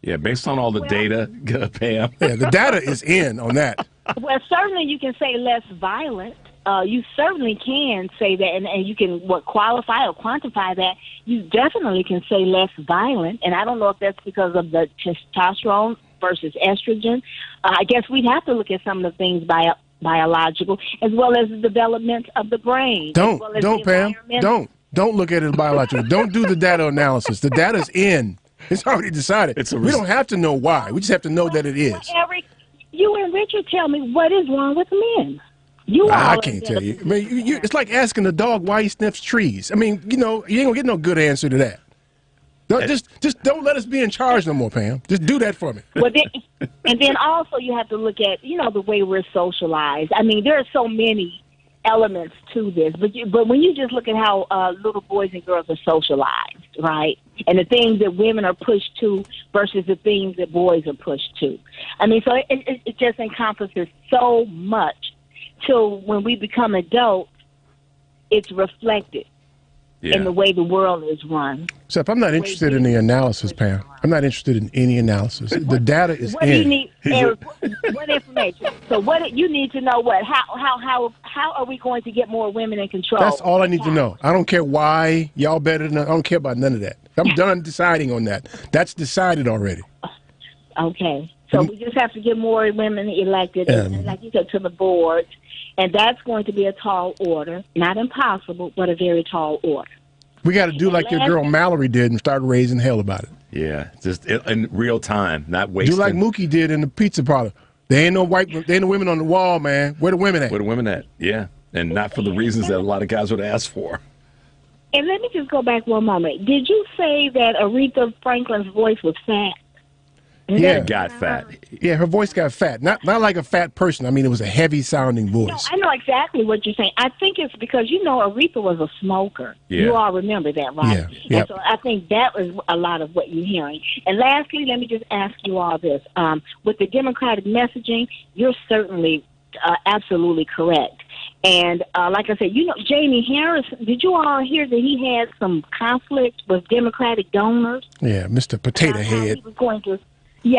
Yeah, based on all the data, Pam. Yeah, the data is in on that. Well, certainly you can say less violent. You certainly can say that, and you can qualify or quantify that. You definitely can say less violent, and I don't know if that's because of the testosterone versus estrogen. I guess we'd have to look at some of the things biological, as well as the development of the brain. Don't, Pam. Don't look at it biological. Don't do the data analysis. The data's in. It's already decided. We don't have to know why. We just have to know that it is. Eric, you and Richard tell me what is wrong with men. I can't tell you. I mean, it's like asking a dog why he sniffs trees. I mean, you ain't gonna get no good answer to that. Just don't let us be in charge no more, Pam. Just do that for me. Well, then also you have to look at the way we're socialized. I mean, there are so many elements to this, but when you just look at how little boys and girls are socialized, right, and the things that women are pushed to versus the things that boys are pushed to. I mean, so it just encompasses so much. Till when we become adults, it's reflected in the way the world is run. Except I'm not interested in the analysis, Pam. I'm not interested in any analysis. The data is what in. Do you need, Eric, what information? So what you need to know? What? How are we going to get more women in control? That's all I need to know. I don't care why y'all better than I don't care about none of that. I'm done deciding on that. That's decided already. Okay. So we just have to get more women elected, and like you said, to the boards. And that's going to be a tall order. Not impossible, but a very tall order. We got to do like your girl Mallory did and start raising hell about it. Yeah, just in real time, not wasting. Do like Mookie did in the pizza parlor. There ain't no women on the wall, man. Where the women at? Where the women at? Yeah, and not for the reasons that a lot of guys would ask for. And let me just go back one moment. Did you say that Aretha Franklin's voice was fat? Yeah, it got fat. Yeah, her voice got fat. Not like a fat person. I mean, it was a heavy sounding voice. No, I know exactly what you're saying. I think it's because Aretha was a smoker. Yeah. You all remember that, right? Yeah. And so I think that was a lot of what you're hearing. And lastly, let me just ask you all this: with the Democratic messaging, you're certainly absolutely correct. And like I said, Jamie Harris, did you all hear that he had some conflict with Democratic donors? Yeah, Mr. Potato Head.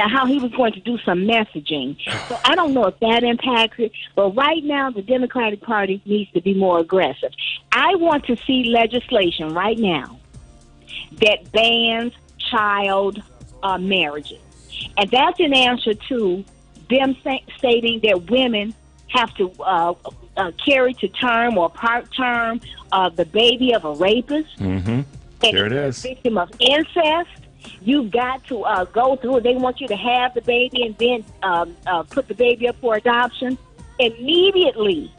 How he was going to do some messaging. So I don't know if that impacts it, but right now the Democratic Party needs to be more aggressive. I want to see legislation right now that bans child marriages. And that's in answer to them stating that women have to carry to term or part-term the baby of a rapist. Mm-hmm. There it is. Victim of incest. You've got to go through it. They want you to have the baby and then put the baby up for adoption. Immediately,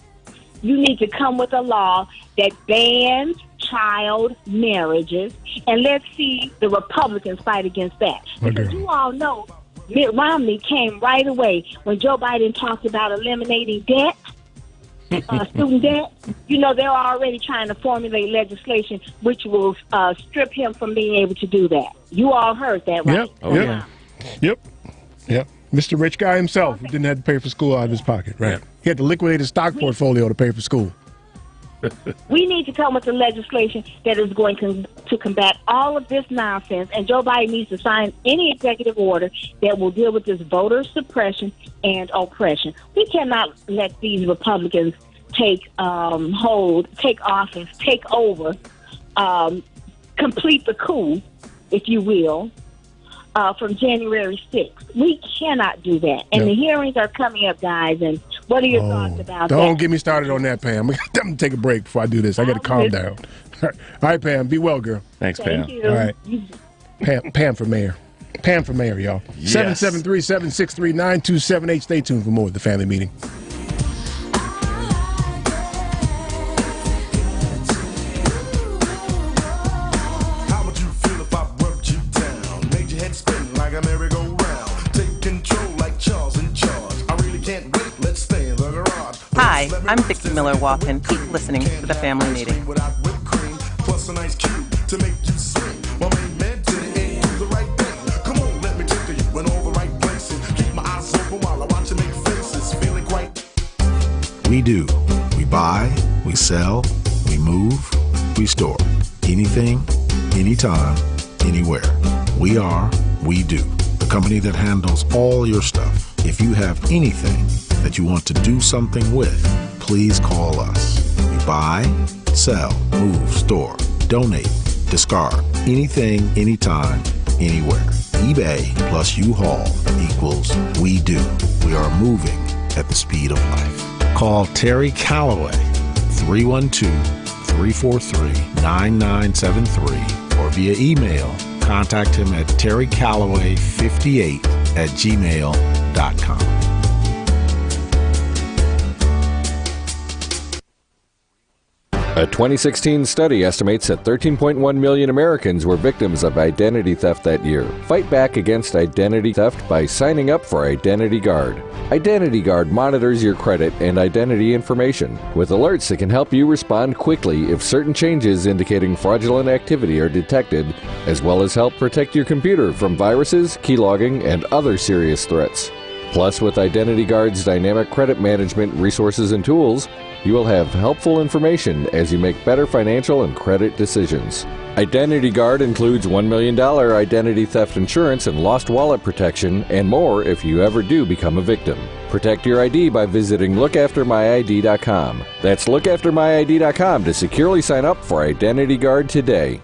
you need to come with a law that bans child marriages, and let's see the Republicans fight against that. Because you all know Mitt Romney came right away when Joe Biden talked about eliminating debt, student debt. They're already trying to formulate legislation which will strip him from being able to do that. You all heard that, right? Yep. Mr. Rich Guy himself who didn't have to pay for school out of his pocket, right? Yeah. He had to liquidate his stock portfolio to pay for school. We need to come with the legislation that is going to combat all of this nonsense, and Joe Biden needs to sign any executive order that will deal with this voter suppression and oppression. We cannot let these Republicans take office, take over, complete the coup, if you will, from January 6th. We cannot do that. And the hearings are coming up, guys, and what are your thoughts about that? Don't get me started on that, Pam. I'm going to take a break before I do this. I got to calm down. All right, Pam. Be well, girl. Thanks, Pam. Thank you. All right. Pam for mayor. Pam for mayor, y'all. Yes. 773-763-9278. Stay tuned for more of the family meeting. How would you feel if I rubbed you down? Made your head spin like a merry-go-round. Take control like Charles in charge. I really can't wait. Let's stay in the garage. Hi, I'm Vicki Miller-Walken. Keep listening to the family meeting. Plus a nice cue to make you swing. My main man to the end, do the right thing. Come on, let me take you in all the right places. Keep my eyes open while I watch you make faces. Feeling quite. We do. We buy, we sell, we move, we store. Anything, anytime, anywhere. We do. The company that handles all your stuff. If you have anything that you want to do something with, please call us. We buy, sell, move, store, donate, discard. Anything, anytime, anywhere. eBay plus U-Haul equals we do. We are moving at the speed of life. Call Terry Calloway, 312-343-9973, or via email, contact him at terrycalloway58@gmail.com. A 2016 study estimates that 13.1 million Americans were victims of identity theft that year. Fight back against identity theft by signing up for Identity Guard. Identity Guard monitors your credit and identity information with alerts that can help you respond quickly if certain changes indicating fraudulent activity are detected, as well as help protect your computer from viruses, keylogging, and other serious threats. Plus, with Identity Guard's dynamic credit management resources and tools, you will have helpful information as you make better financial and credit decisions. Identity Guard includes $1 million identity theft insurance and lost wallet protection, and more if you ever do become a victim. Protect your ID by visiting lookaftermyid.com. That's lookaftermyid.com to securely sign up for Identity Guard today.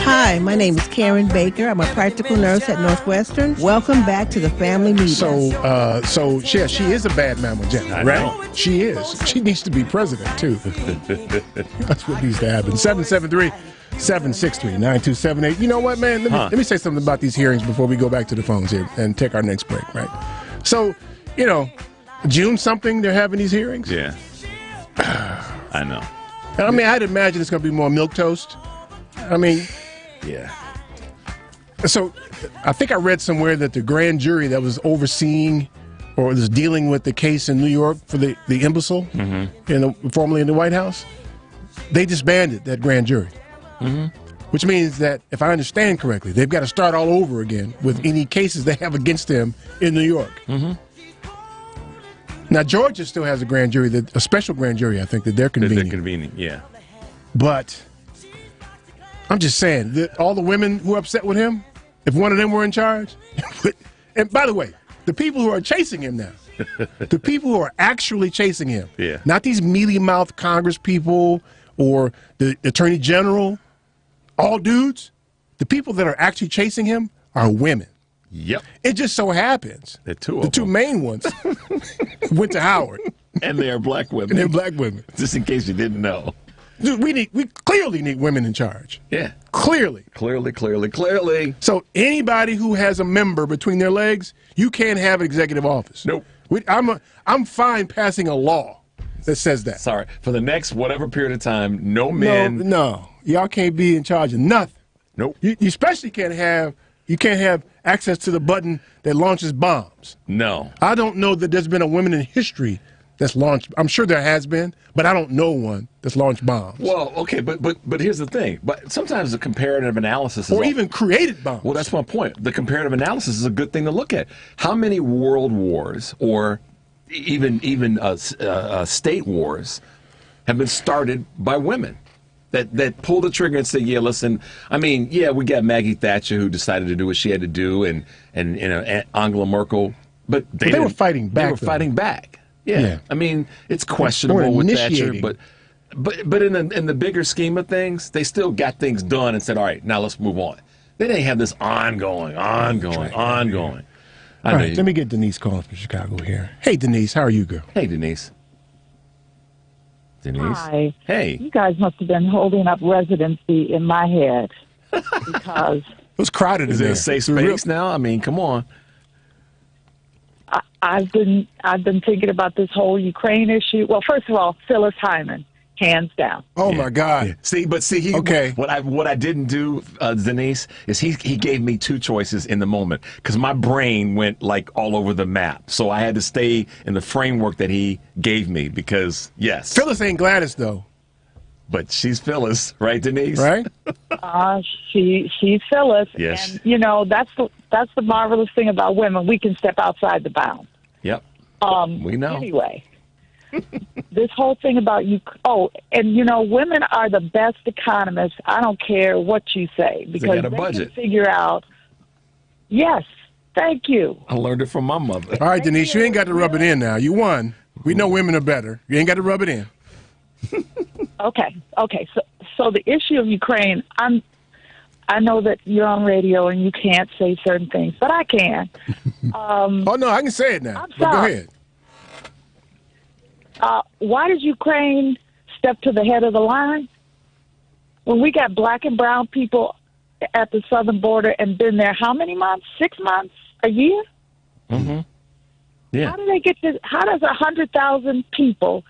Hi, Hi, my name is Karen Baker. I'm a practical nurse at Northwestern. Welcome back to the family meeting. So she is a bad mammal Janet, right? She is. She needs to be president, too. That's what needs to happen. 773-763-9278. You know what, man? Let me say something about these hearings before we go back to the phones here and take our next break, right? So, June something, they're having these hearings? Yeah. I know. I mean, I'd imagine it's going to be more milquetoast. I mean, yeah. So I think I read somewhere that the grand jury that was overseeing or was dealing with the case in New York for the imbecile, formerly in the White House, they disbanded that grand jury. Which means that, if I understand correctly, they've got to start all over again with any cases they have against them in New York. Now, Georgia still has a grand jury, a special grand jury, I think, that they're convening. They're convening, yeah. But I'm just saying, that all the women who are upset with him, if one of them were in charge, and by the way, the people who are chasing him now, the people who are actually chasing him, not these mealy-mouthed Congress people or the Attorney General, all dudes, the people that are actually chasing him are women. Yep. It just so happens the two main ones went to Howard. And they are black women. And they're black women. Just in case you didn't know. Dude, we clearly need women in charge. Yeah. Clearly. Clearly. So anybody who has a member between their legs, you can't have executive office. Nope. I'm fine passing a law that says that. Sorry. For the next whatever period of time, no men. No. Y'all can't be in charge of nothing. Nope. You especially can't have access to the button that launches bombs. No. I don't know that there's been a woman in history that's launched. I'm sure there has been, but I don't know one that's launched bombs. Well, okay, but here's the thing. But sometimes the comparative analysis is even created bombs. Well, that's my point. The comparative analysis is a good thing to look at. How many world wars or even state wars have been started by women that pulled the trigger and said, yeah, listen, I mean, yeah, we got Maggie Thatcher who decided to do what she had to do and Angela Merkel, but they were fighting back. They were fighting back. Yeah. I mean, it's questionable with Thatcher, but in the bigger scheme of things, they still got things done and said, all right, now let's move on. They didn't have this ongoing. All right, let me get Denise calling from Chicago here. Hey, Denise, how are you, girl? Hey, Denise. Hi. Hey. You guys must have been holding up residency in my head because it was crowded. Is it a safe space now? I mean, come on. I've been thinking about this whole Ukraine issue. Well, first of all, Phyllis Hyman, hands down. Oh my God! Yeah. See, what I didn't do, Denise, is he gave me two choices in the moment because my brain went like all over the map. So I had to stay in the framework that he gave me because yes, Phyllis ain't Gladys though. But she's Phyllis, right, Denise? Right? She's Phyllis. Yes. And that's the marvelous thing about women. We can step outside the bounds. Yep. We know. Anyway, this whole thing about you. Oh, and women are the best economists. I don't care what you say because they got a budget. Can figure out. Yes. Thank you. I learned it from my mother. All right, Denise, you ain't got to rub it in now. You won. We know women are better. You ain't got to rub it in. Okay. So the issue of Ukraine, I know that you're on radio and you can't say certain things, but I can. Oh no, I can say it now. But go ahead. Why did Ukraine step to the head of the line when we got black and brown people at the southern border and been there how many months? 6 months? A year? Mm-hmm. Yeah. How do they get to? How does 100,000 people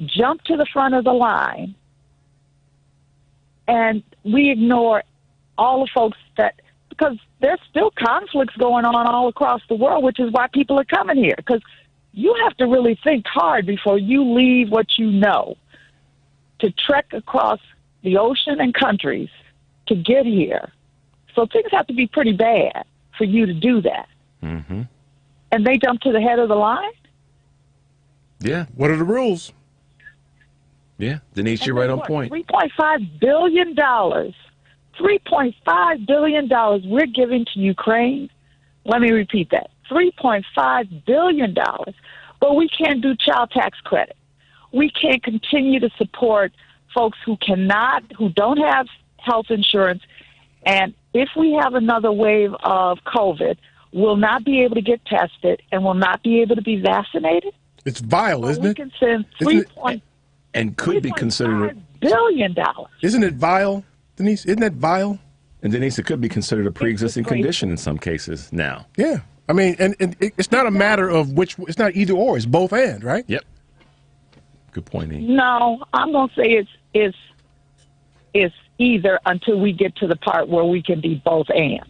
jump to the front of the line, and we ignore all the folks because there's still conflicts going on all across the world, which is why people are coming here. Because you have to really think hard before you leave what you know to trek across the ocean and countries to get here. So things have to be pretty bad for you to do that. Mm-hmm. And they jump to the head of the line? Yeah. What are the rules? Yeah, Denise, you're right on point. $3.5 billion. $3.5 billion we're giving to Ukraine. Let me repeat that. $3.5 billion. But we can't do child tax credit. We can't continue to support folks who don't have health insurance And if we have another wave of COVID, we'll not be able to get tested and will not be able to be vaccinated. It's vile, isn't We it? can send And could be considered $3.5 billion. Isn't it vile, Denise? Isn't that vile? And Denise, it could be considered a pre-existing condition in some cases now. Yeah. I mean, and it's not a matter of which, it's not either or, it's both and, right? Yep. Good point, E. No, I'm going to say it's either until we get to the part where we can be both and.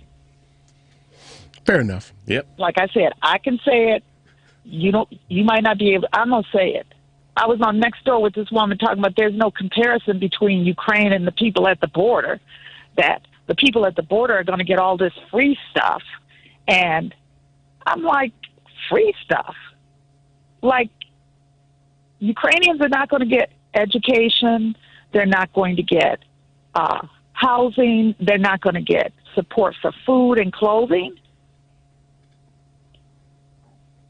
Fair enough. Yep. Like I said, I can say it. You might not be able. I'm going to say it. I was on Next Door with this woman talking about there's no comparison between Ukraine and the people at the border, that the people at the border are going to get all this free stuff. And I'm like, free stuff? Like, Ukrainians are not going to get education. They're not going to get housing. They're not going to get support for food and clothing.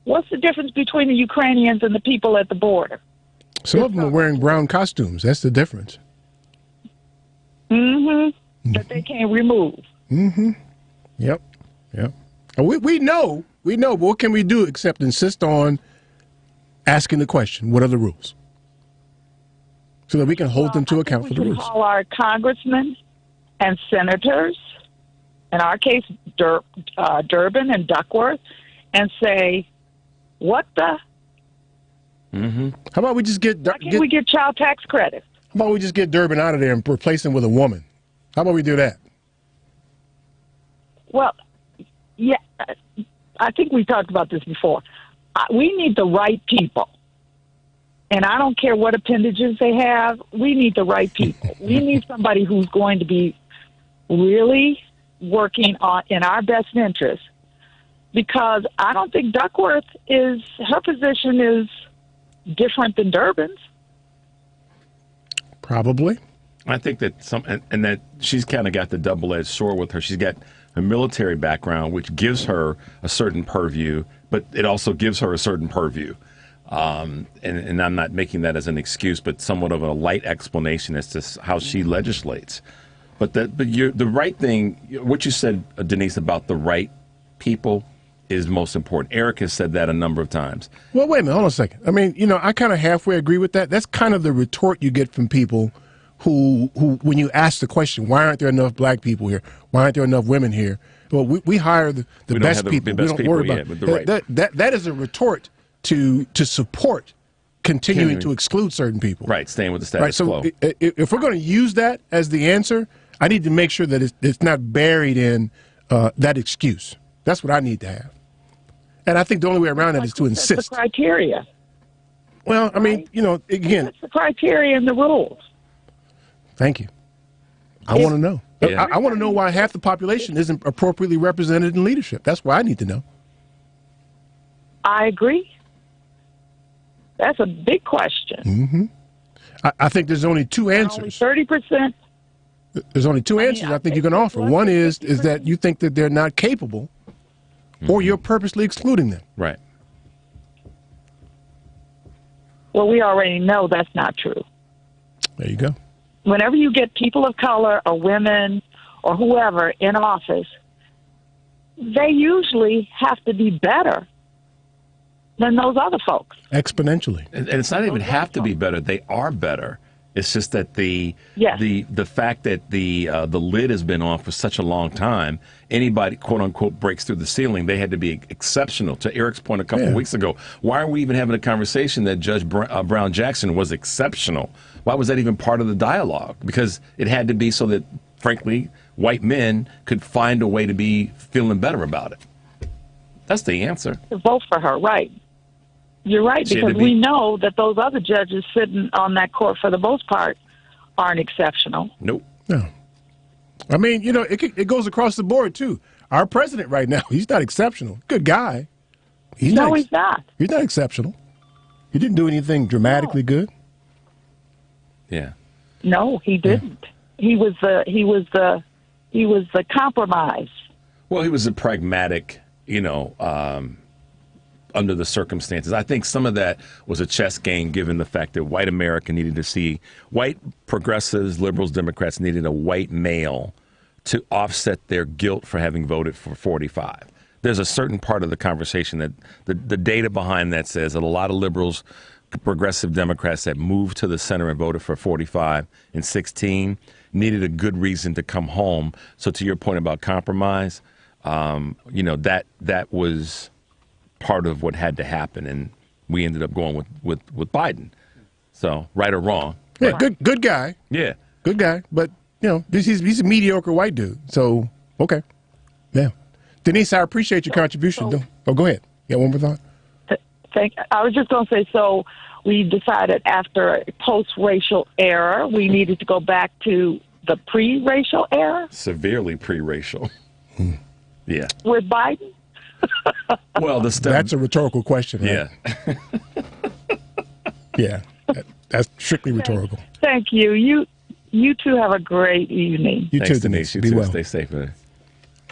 What's the difference between the Ukrainians and the people at the border? Some of them are wearing brown costumes. That's the difference. Mm-hmm. That they can't remove. Mm-hmm. Yep. And we know, but what can we do except insist on asking the question, what are the rules? So that we can hold them to account for the We rules. can call our congressmen and senators, in our case, Durbin and Duckworth, and say, what the? Mm-hmm. How about we just get we get child tax credit? How about we just get Durbin out of there and replace him with a woman? How about we do that? Well, yeah, I think we talked about this before. We need the right people. And I don't care what appendages they have. We need the right people. We need somebody who's going to be really working in our best interest. Because I don't think Duckworth her position is different than Durbin's. Probably. I think that and that she's kind of got the double-edged sword with her. She's got a military background, which gives her a certain purview, but it also gives her a certain purview. And I'm not making that as an excuse, but somewhat of a light explanation as to how she legislates. But the right thing, what you said, Denise, about the right people is most important. Eric has said that a number of times. Well, wait a minute. Hold on a second. I mean, I kind of halfway agree with that. That's kind of the retort you get from people who when you ask the question, why aren't there enough black people here? Why aren't there enough women here? Well, we hire the best people. We don't worry about it. That is a retort to support continuing to exclude certain people. Right, staying with the status quo. So if we're going to use that as the answer, I need to make sure that it's not buried in that excuse. That's what I need to have. And I think the only way around that is to insist. That's the criteria. Well, I mean, again. That's the criteria and the rules. Thank you. I want to know. Yeah. I want to know why half the population isn't appropriately represented in leadership. That's what I need to know. I agree. That's a big question. Mm-hmm. I think there's only two answers. 30%. There's only two answers I think you can offer. One is that you think that they're not capable, or you're purposely excluding them. Right. Well, we already know that's not true. There you go. Whenever you get people of color or women or whoever in office, they usually have to be better than those other folks. Exponentially. And it's not even have to be better. They are better. It's just that the fact that the lid has been on for such a long time, anybody, quote unquote, breaks through the ceiling, they had to be exceptional. To Eric's point a couple of weeks ago, why are we even having a conversation that Judge Brown Jackson was exceptional? Why was that even part of the dialogue? Because it had to be so that, frankly, white men could find a way to be feeling better about it. That's the answer. To vote for her, right. You're right, because we know that those other judges sitting on that court, for the most part, aren't exceptional. Nope. No. I mean, it goes across the board, too. Our president right now, he's not exceptional. Good guy. He's not. He's not exceptional. He didn't do anything dramatically good. Yeah. No, he didn't. Yeah. He was the compromise. Well, he was a pragmatic, under the circumstances. I think some of that was a chess game, given the fact that white America needed to see, white progressives, liberals, Democrats needed a white male to offset their guilt for having voted for 45. There's a certain part of the conversation that the data behind that says that a lot of liberals, progressive Democrats that moved to the center and voted for 45 in 16 needed a good reason to come home. So to your point about compromise, that was part of what had to happen, and we ended up going with Biden. So right or wrong. Yeah, good guy. Yeah. Good guy. But, he's a mediocre white dude. So, okay. Yeah. Denise, I appreciate your contribution. Go ahead. You got one more thought? I was just going to say, so we decided after a post-racial era, we needed to go back to the pre-racial era? Severely pre-racial. Yeah. With Biden? Well, that's a rhetorical question, right? Yeah. Yeah. That's strictly rhetorical. Thank you. You two have a great evening. You too, Denise. You Be too. well. Stay safe. We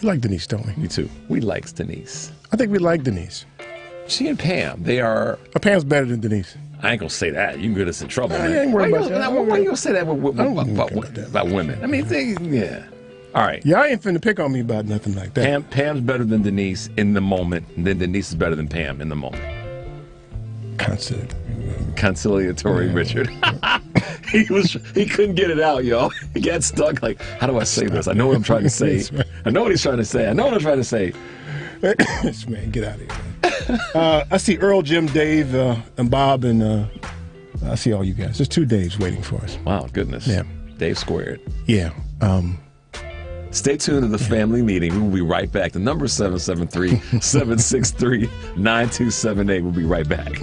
like Denise, don't we? You too. We like Denise. I think we like Denise. She and Pam, they are... Pam's better than Denise. I ain't going to say that. You can get us in trouble, man. I ain't worried about that. Why you going to say that about women? I mean, yeah. All right. Y'all ain't finna pick on me about nothing like that. Pam's better than Denise in the moment, and then Denise is better than Pam in the moment. Conciliatory Richard. He couldn't get it out, y'all. He got stuck like, how do I say this? I know what I'm trying to say. I know what he's trying to say. I know what I'm trying to say. This man, get out of here, man. I see Earl, Jim, Dave, and Bob, and I see all you guys. There's 2 Daves waiting for us. Wow, goodness. Yeah. Dave squared. Yeah. Stay tuned to the family meeting. We will be right back. The number is 773-763-9278. We'll be right back.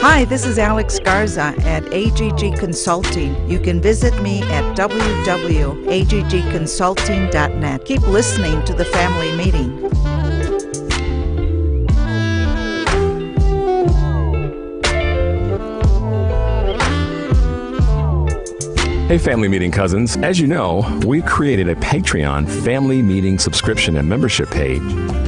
Hi, this is Alex Garza at AGG Consulting. You can visit me at www.aggconsulting.net. Keep listening to the family meeting. Hey, family meeting cousins. As you know, we created a Patreon family meeting subscription and membership page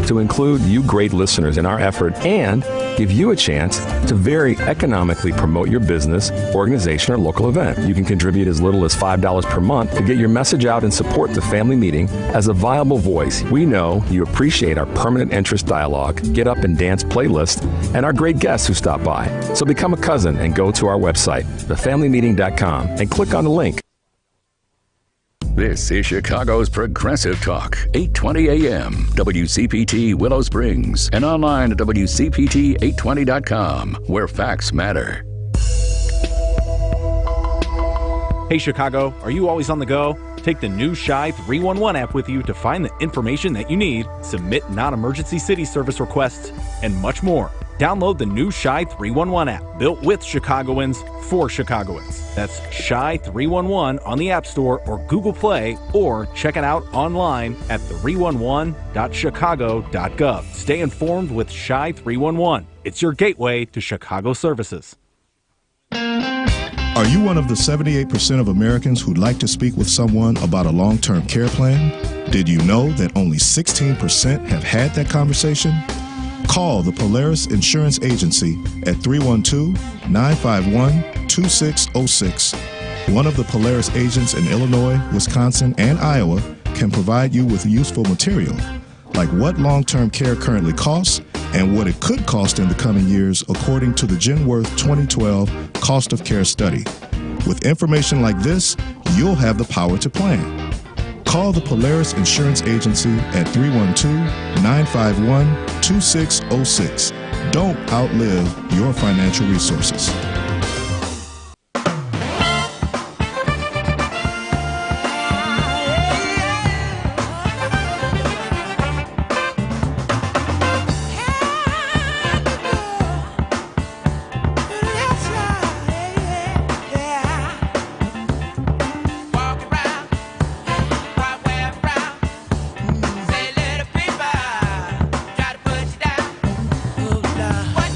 to include you great listeners in our effort and give you a chance to very economically promote your business, organization, or local event. You can contribute as little as $5 per month to get your message out and support the family meeting as a viable voice. We know you appreciate our permanent interest dialogue, get up and dance playlist, and our great guests who stop by. So become a cousin and go to our website, thefamilymeeting.com, and click on the link. This is Chicago's Progressive Talk, 820 AM, WCPT Willow Springs, and online at WCPT820.com, where facts matter. Hey Chicago, are you always on the go? Take the new Shy 311 app with you to find the information that you need, submit non-emergency city service requests, and much more. Download the new Shy 311 app, built with Chicagoans for Chicagoans. That's Shy 311 on the App Store or Google Play, or check it out online at 311.chicago.gov. Stay informed with Shy 311. It's your gateway to Chicago services. Are you one of the 78% of Americans who'd like to speak with someone about a long-term care plan? Did you know that only 16% have had that conversation? Call the Polaris Insurance Agency at 312-951-2606. One of the Polaris agents in Illinois, Wisconsin, and Iowa can provide you with useful material, like what long-term care currently costs and what it could cost in the coming years according to the Genworth 2012 Cost of Care Study. With information like this, you'll have the power to plan. Call the Polaris Insurance Agency at 312-951-2606. Don't outlive your financial resources. What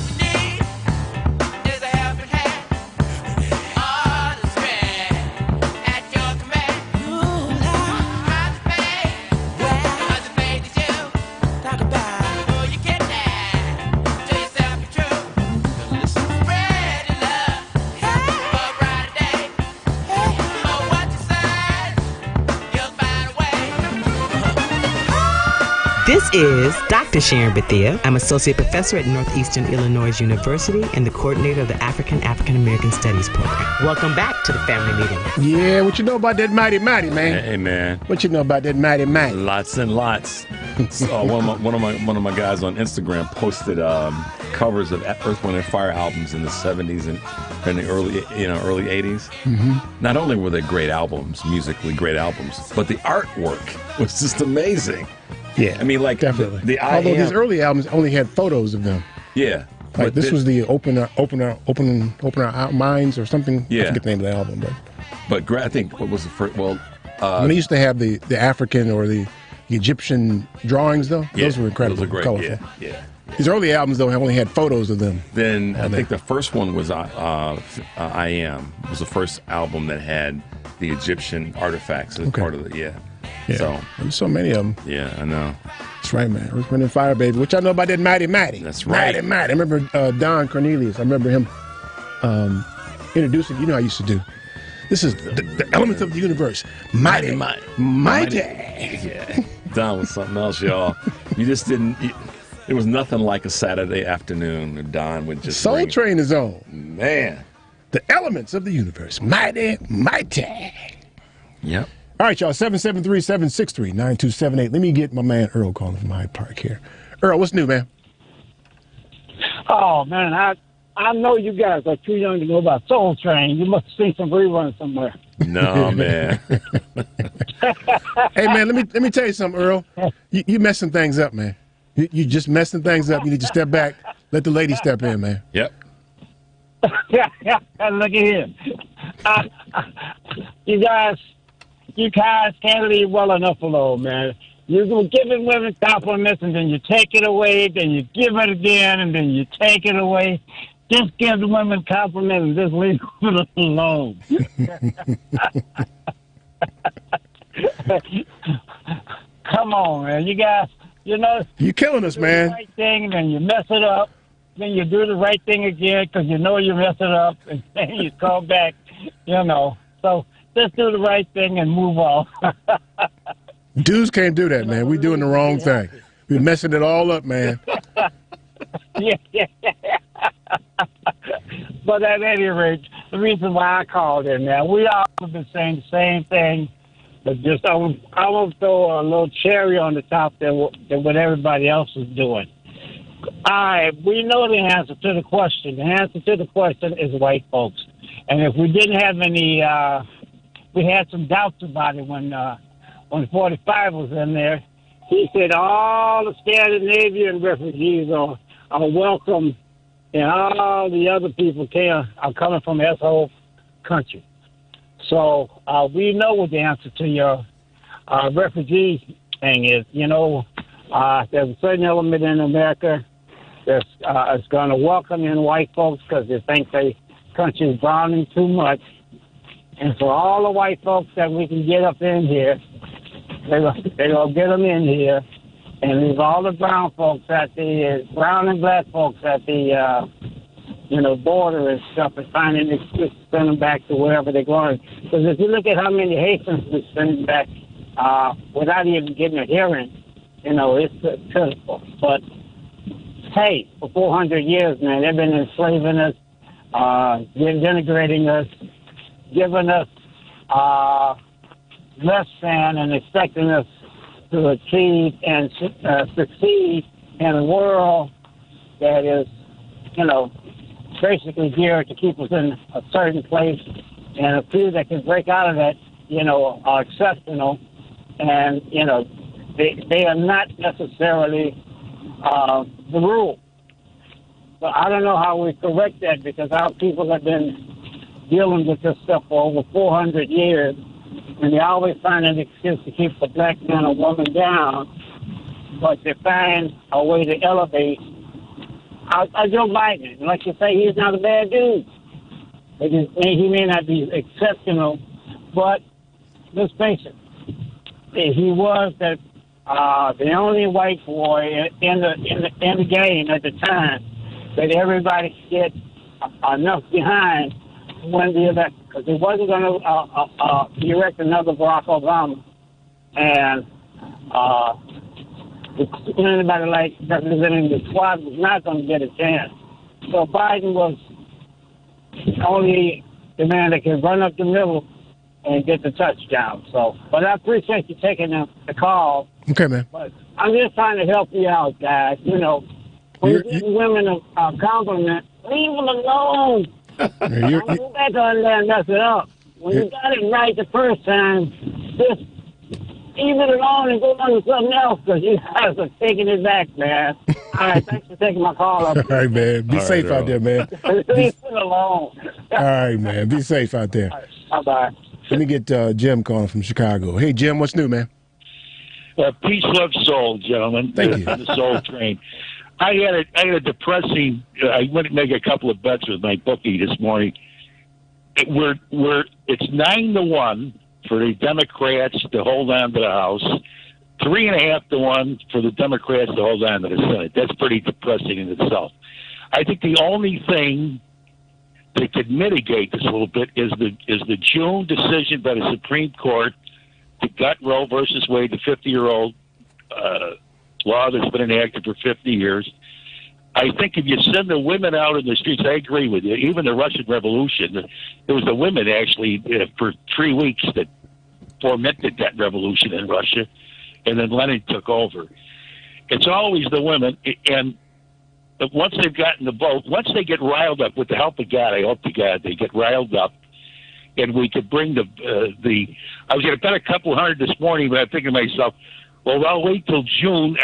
This is Dr. Sharon Bethia. I'm Associate Professor at Northeastern Illinois University and the coordinator of the African American Studies program. Welcome back to the family meeting. Yeah, what you know about that mighty, man? Hey, man. What you know about that mighty? Lots and lots. So, one of my guys on Instagram posted covers of Earth, Wind, and Fire albums in the 70s and in the early 80s. Mm-hmm. Not only were they great albums, musically great albums, but the artwork was just amazing. Yeah, I mean, like definitely. Although these early albums only had photos of them. Yeah, like this was the open our minds or something. Yeah, I forget the name of the album, but I think what was the first? Well, when they used to have the African or the Egyptian drawings, though, those were incredible, those were great. colorful. Yeah. These early albums, though, only had photos of them. Then I think the first one was I Am. It was the first album that had the Egyptian artifacts as part of it. Yeah. So there's so many of them. Yeah, I know. That's right, man. Earth, Wind, and Fire, baby. Which I know about that mighty. That's right. Mighty. I remember Don Cornelius. I remember him introducing. You know, I used to do. This is the elements of the universe. Mighty. Yeah. Don was something else, y'all. You just didn't. It was nothing like a Saturday afternoon. And Don would just Soul Train is on. Man. The elements of the universe. Mighty. Yep. All right, y'all. 773-763-9278. Let me get my man Earl calling from Hyde Park here. Earl, what's new, man? Oh, man, I know you guys are too young to know about Soul Train. You must have seen some reruns somewhere. No, man. Hey, man, let me tell you something, Earl. You messing things up, man. You just messing things up. You need to step back. Let the lady step in, man. Yep. Yeah. Look at here. You guys can't leave well enough alone, man. You're giving women compliments, and then you take it away, then you give it again, and then you take it away. Just give the women compliments and just leave them alone. Come on, man. You guys, you're killing us, man. The right thing, and then you mess it up. Then you do the right thing again because you know you mess it up, and then you come back. So just do the right thing and move on. Dudes can't do that, man. We're doing the wrong thing. We're messing it all up, man. Yeah. But at any rate, the reason why I called in now, we all have been saying the same thing, but just I will throw a little cherry on the top than what everybody else is doing. All right, we know the answer to the question. The answer to the question is white folks. And if we didn't have any, we had some doubts about it when 45 was in there. He said all the Scandinavian refugees are welcome, and all the other people are coming from this whole country. So we know what the answer to your refugee thing is. There's a certain element in America that's going to welcome in white folks because they think the country is browning too much. And for all the white folks that we can get up in here, they're going to get them in here and leave all the brown folks brown and black folks at the, border and stuff and find an excuse to send them back to wherever they're going. Because if you look at how many Haitians we send back without even getting a hearing, it's pitiful. But, hey, for 400 years, man, they've been enslaving us, denigrating us, giving us less than and expecting us to achieve and succeed in a world that is, basically geared to keep us in a certain place. And a few that can break out of that, are exceptional. And, they are not necessarily the rule. So I don't know how we correct that because our people have been dealing with this stuff for over 400 years, and they always find an excuse to keep the black man or woman down, but they find a way to elevate. Joe Biden, like you say, he's not a bad dude. He may not be exceptional, but let's face it, he was the only white boy in the game at the time that everybody could get enough behind to win the election, because he wasn't going to erect another Barack Obama, and anybody like representing the squad was not going to get a chance. So Biden was only the man that can run up the middle and get the touchdown. So, but I appreciate you taking the call. Okay, man. But I'm just trying to help you out, guys. You know, when you're giving women a compliment, leave them alone. Don't go back on there and mess it up. When you got it right the first time, just leave it alone and go on to something else because you guys are taking it back, man. All right, thanks for taking my call. All right, man. Be safe out there, man. Leave it alone. All right, man. Be safe out there. Bye-bye. Let me get Jim calling from Chicago. Hey, Jim, what's new, man? Peace, love, soul, gentlemen. Thank you. The Soul Train. I had a depressing. I went to make a couple of bets with my bookie this morning. It's 9-1 for the Democrats to hold on to the House, 3.5-1 for the Democrats to hold on to the Senate. That's pretty depressing in itself. I think the only thing that could mitigate this a little bit is the June decision by the Supreme Court to gut Roe versus Wade, the 50-year-old law that's been enacted for 50 years. I think if you send the women out in the streets, I agree with you. Even the Russian Revolution, it was the women actually for 3 weeks that fomented that revolution in Russia, and then Lenin took over. It's always the women, and once they've gotten the vote, once they get riled up, with the help of God, I hope to God they get riled up, and we could bring the. I was going to bet a couple hundred this morning, but I'm thinking to myself, well, I'll wait till June.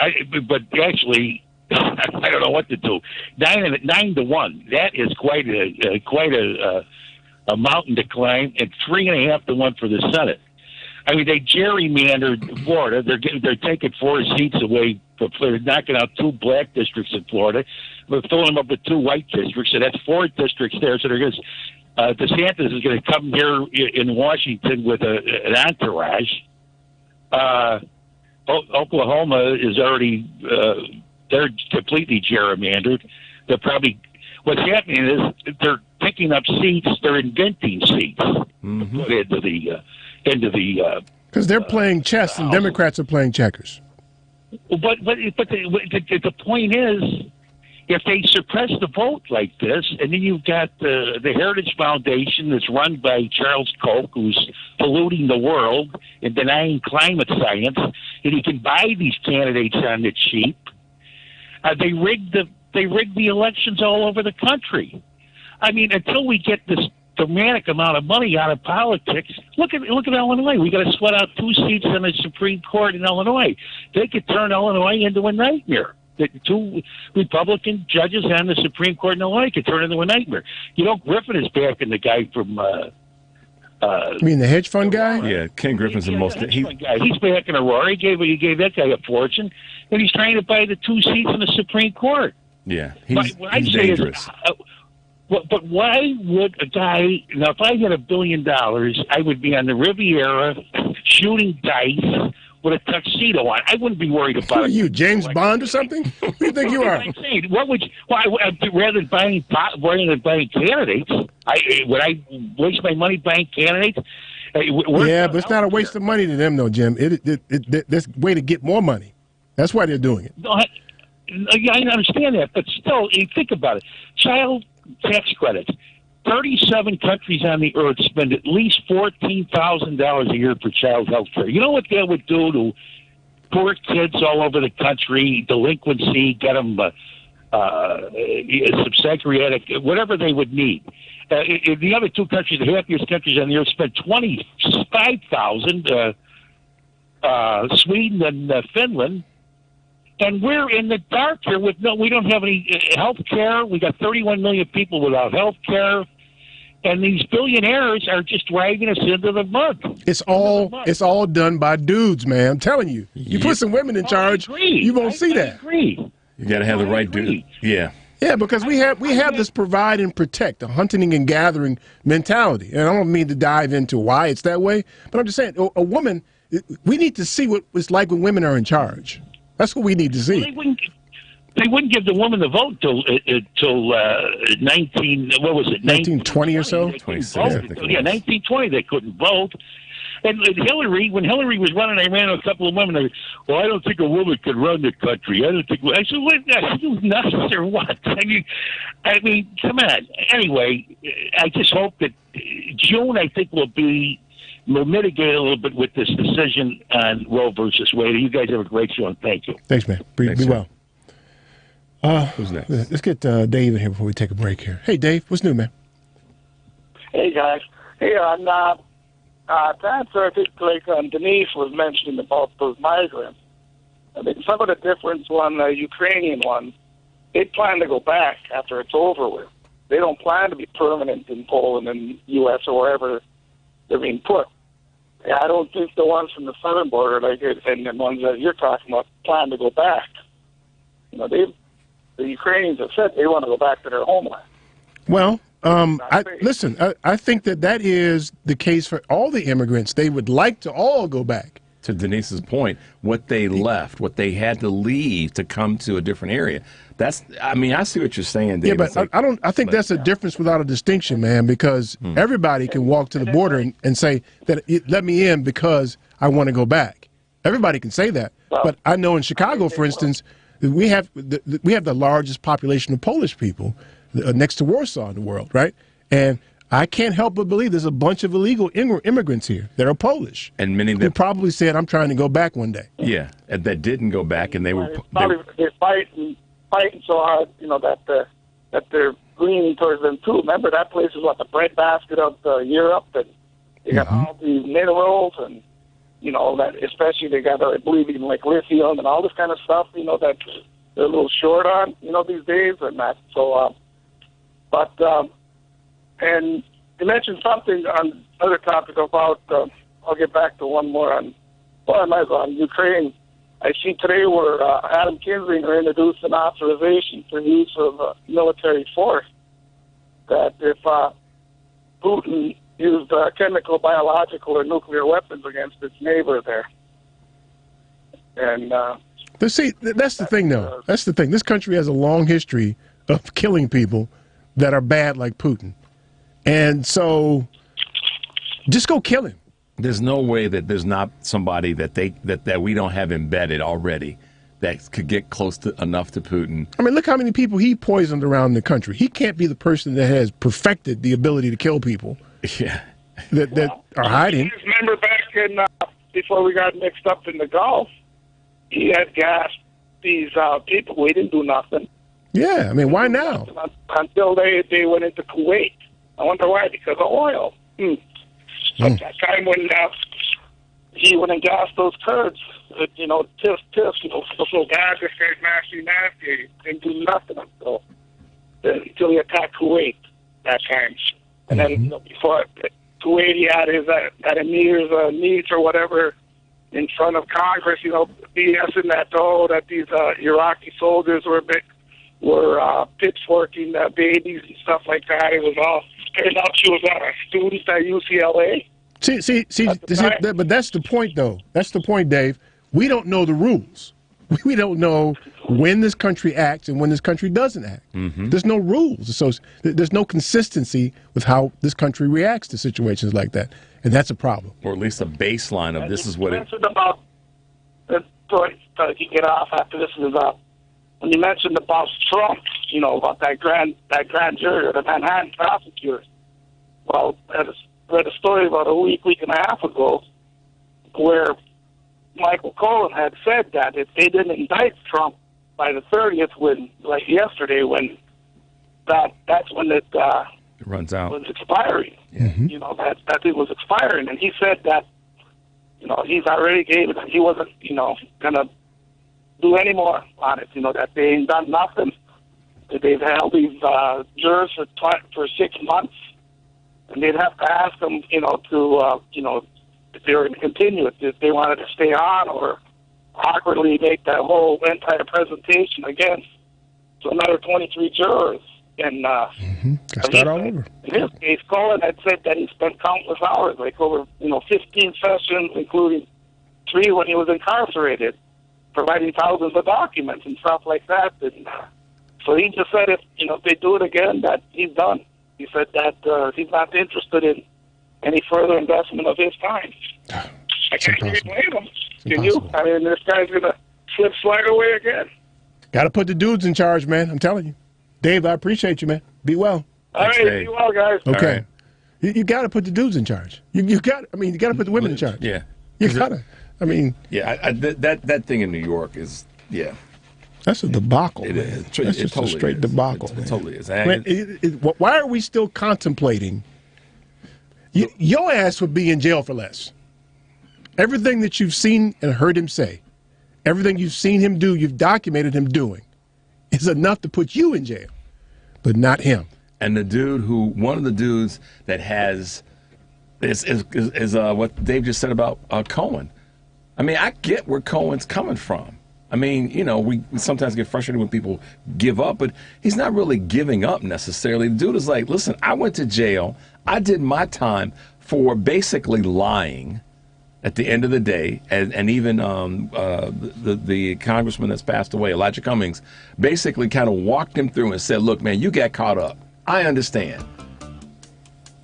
But actually, I don't know what to do. 9-1. That is quite a mountain to climb, and 3.5-1 for the Senate. I mean, they gerrymandered Florida. They're taking 4 seats away. They're knocking out 2 black districts in Florida. We're filling them up with 2 white districts, so that's 4 districts there. So they're going to. DeSantis is going to come here in Washington with an entourage. Oklahoma is already they're completely gerrymandered. They're probably what's happening is they're picking up seats. They're inventing seats to put into the because they're playing chess and Democrats are playing checkers. But the point is, if they suppress the vote like this, and then you've got the Heritage Foundation that's run by Charles Koch, who's polluting the world and denying climate science, and he can buy these candidates on the cheap. They rigged the elections all over the country. I mean, until we get this dramatic amount of money out of politics, look at Illinois. We got to sweat out 2 seats on the Supreme Court in Illinois. They could turn Illinois into a nightmare. The 2 Republican judges on the Supreme Court in Illinois could turn into a nightmare. You know, Griffin is backing the guy from. You mean the hedge fund guy? Yeah, Ken Griffin's the most. He's backing Aurora. He gave that guy a fortune, and he's trying to buy the 2 seats in the Supreme Court. Yeah, he's dangerous. But why would a guy? Now, if I had $1 billion, I would be on the Riviera shooting dice with a tuxedo on. I wouldn't be worried about it. Who are you, James Bond or something? Who do you think you are? I'm saying, what would you? Rather than buying candidates, would I waste my money buying candidates? Yeah, but it's not a waste of money to them, though, Jim. There's a way to get more money. That's why they're doing it. No, I understand that, but still, think about it. Child tax credits. 37 countries on the earth spend at least $14,000 a year for child health care. You know what that would do to poor kids all over the country, delinquency, get them subpsychiatric, whatever they would need. The other 2 countries, the happiest countries on the earth, spend $25,000, Sweden and Finland. And we're in the dark here we don't have any health care. We got 31 million people without health care. And these billionaires are just dragging us into the mud. It's all done by dudes, man. I'm telling you. You put some women in charge, you won't see that. I agree. You got to have the right dude. Yeah. Yeah, because we have this provide and protect, a hunting and gathering mentality. And I don't mean to dive into why it's that way, but I'm just saying, a woman, we need to see what it's like when women are in charge. That's what we need to see. Well, they wouldn't give the woman the vote till 1920 or so. 1920 they couldn't vote. And Hillary, when Hillary was running, I ran a couple of women. Well, I don't think a woman could run the country. I don't think. I said, what? Are you nuts or what? I mean, come on. Anyway, I just hope that June, I think, will mitigate a little bit with this decision on Roe versus Wade. You guys have a great show, and thank you. Thanks, man. Be well. Who's next? Let's get Dave in here before we take a break here. Hey, Dave, what's new, man? Hey, guys. Hey, to answer, I think, like Denise was mentioning about those migrants. I mean, some of the difference on the Ukrainian ones, they plan to go back after it's over with. They don't plan to be permanent in Poland and U.S. or wherever they're being put. I don't think the ones from the southern border, like and the ones that you're talking about, plan to go back. You know, the Ukrainians have said they want to go back to their homeland. Well, I think that is the case for all the immigrants. They would like to all go back. To Denise's point, what they left, what they had to leave to come to a different area. I see what you're saying, Dave. Yeah, but I think that's a difference without a distinction, man, because everybody can walk to the border and say that let me in because I want to go back. Everybody can say that. But I know in Chicago, for instance, we have the largest population of Polish people next to Warsaw in the world, right? And I can't help but believe there's a bunch of illegal immigrants here that are Polish. And many who probably said, I'm trying to go back one day. Yeah, and that didn't go back, and they're fighting so hard, you know, that they're leaning towards them, too. Remember, that place is the breadbasket of Europe, and they got all these minerals, and, you know, that especially they got, I believe, even like lithium and all this kind of stuff, you know, that they're a little short on, you know, these days, and that. So, and you mentioned something on other topic about, I'll get back to one more on Ukraine. I see today where Adam Kinzinger introduced an authorization for use of military force, that if Putin used chemical, biological, or nuclear weapons against its neighbor there. And see, that's the thing, though. That's the thing. This country has a long history of killing people that are bad like Putin. And so just go kill him. There's no way that there's not somebody that we don't have embedded already that could get close to enough to Putin. I mean, look how many people he poisoned around the country. He can't be the person that has perfected the ability to kill people. Yeah. That are hiding. I remember back in, before we got mixed up in the Gulf, he had gassed these people. We didn't do nothing. Yeah, I mean, why now? Until they went into Kuwait. I wonder why, because of oil. But that time when he went and gassed those Kurds, you know, tiff, you know, so bad, this guy's nasty, didn't do nothing until he attacked Kuwait that time. And then, you know, before Kuwait, he had his emir's niece or whatever in front of Congress, you know, BSing that these Iraqi soldiers were pitchforking babies and stuff like that. It was all. Turned out she was a student at UCLA. See, but that's the point, though. That's the point, Dave. We don't know the rules. We don't know when this country acts and when this country doesn't act. There's no rules. So there's no consistency with how this country reacts to situations like that. And that's a problem. Or at least a baseline of this is what it... About, you get off after this is up. When you mentioned about Trump, you know, about that grand jury or the Manhattan prosecutors. Well, I read a story about a week and a half ago where Michael Cohen had said that if they didn't indict Trump by the 30th, like yesterday, when that's when it runs out, was expiring. You know, that it was expiring, and he said that, you know, he's already gave it. He wasn't, you know, gonna do any more on it. You know, that they ain't done nothing. That they've held these jurors for 6 months, and they'd have to ask them, you know, to you know, if they were going to continue it, if they wanted to stay on, or awkwardly make that whole entire presentation again to another 23 jurors. And start all over. In his case, Cohen had said that he spent countless hours, like over, you know, 15 sessions, including 3 when he was incarcerated, providing thousands of documents and stuff like that. And so he just said if they do it again, that he's done. He said that he's not interested in any further investment of his time. I can't really blame him. Can you? I mean, this guy's going to slide away again. Got to put the dudes in charge, man. I'm telling you. Dave, I appreciate you, man. Be well. All right, be well, guys. Okay. Right. You got to put the dudes in charge. You got. I mean, you got to put the women in charge. Yeah. You got to. I mean. Yeah. That thing in New York is. Yeah. That's a debacle. It is. That's just totally a straight debacle. It totally is. Why are we still contemplating? Your ass would be in jail for less. Everything that you've seen and heard him say, everything you've seen him do, you've documented him doing, is enough to put you in jail, but not him. And one of the dudes that has is what Dave just said about Cohen. I mean, I get where Cohen's coming from. I mean, we sometimes get frustrated when people give up, but he's not really giving up necessarily. The dude is like, listen, I went to jail. I did my time for basically lying at the end of the day. And even the congressman that's passed away, Elijah Cummings, basically kind of walked him through and said, look, man, you got caught up. I understand.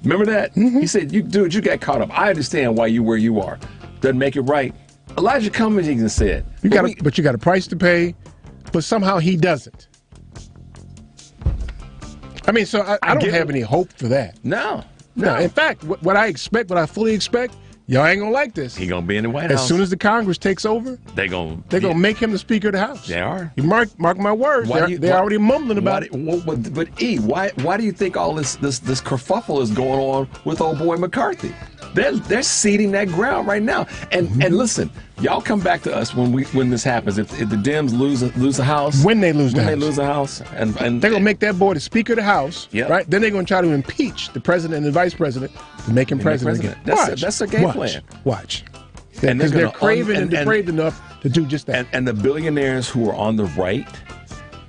Remember that? Mm-hmm. He said, you got caught up. I understand why you where you are. Doesn't make it right. Elijah Cummings even said, but you got a price to pay, but somehow he doesn't. I mean, so I don't have any hope for that. No. In fact, what I fully expect, y'all ain't gonna like this. He gonna be in the White House. As soon as the Congress takes over, they're gonna make him the Speaker of the House. They are. You mark my words. They're already mumbling about it. But why do you think all this kerfuffle is going on with old boy McCarthy? They're seeding that ground right now. And listen, y'all come back to us when this happens. If the Dems lose the House, when they lose the House, and they're gonna make that boy the Speaker of the House, right? Then they're gonna try to impeach the president and the vice president to make him president again. That's their game plan. Watch. And they're craven and depraved enough to do just that. And the billionaires who are on the right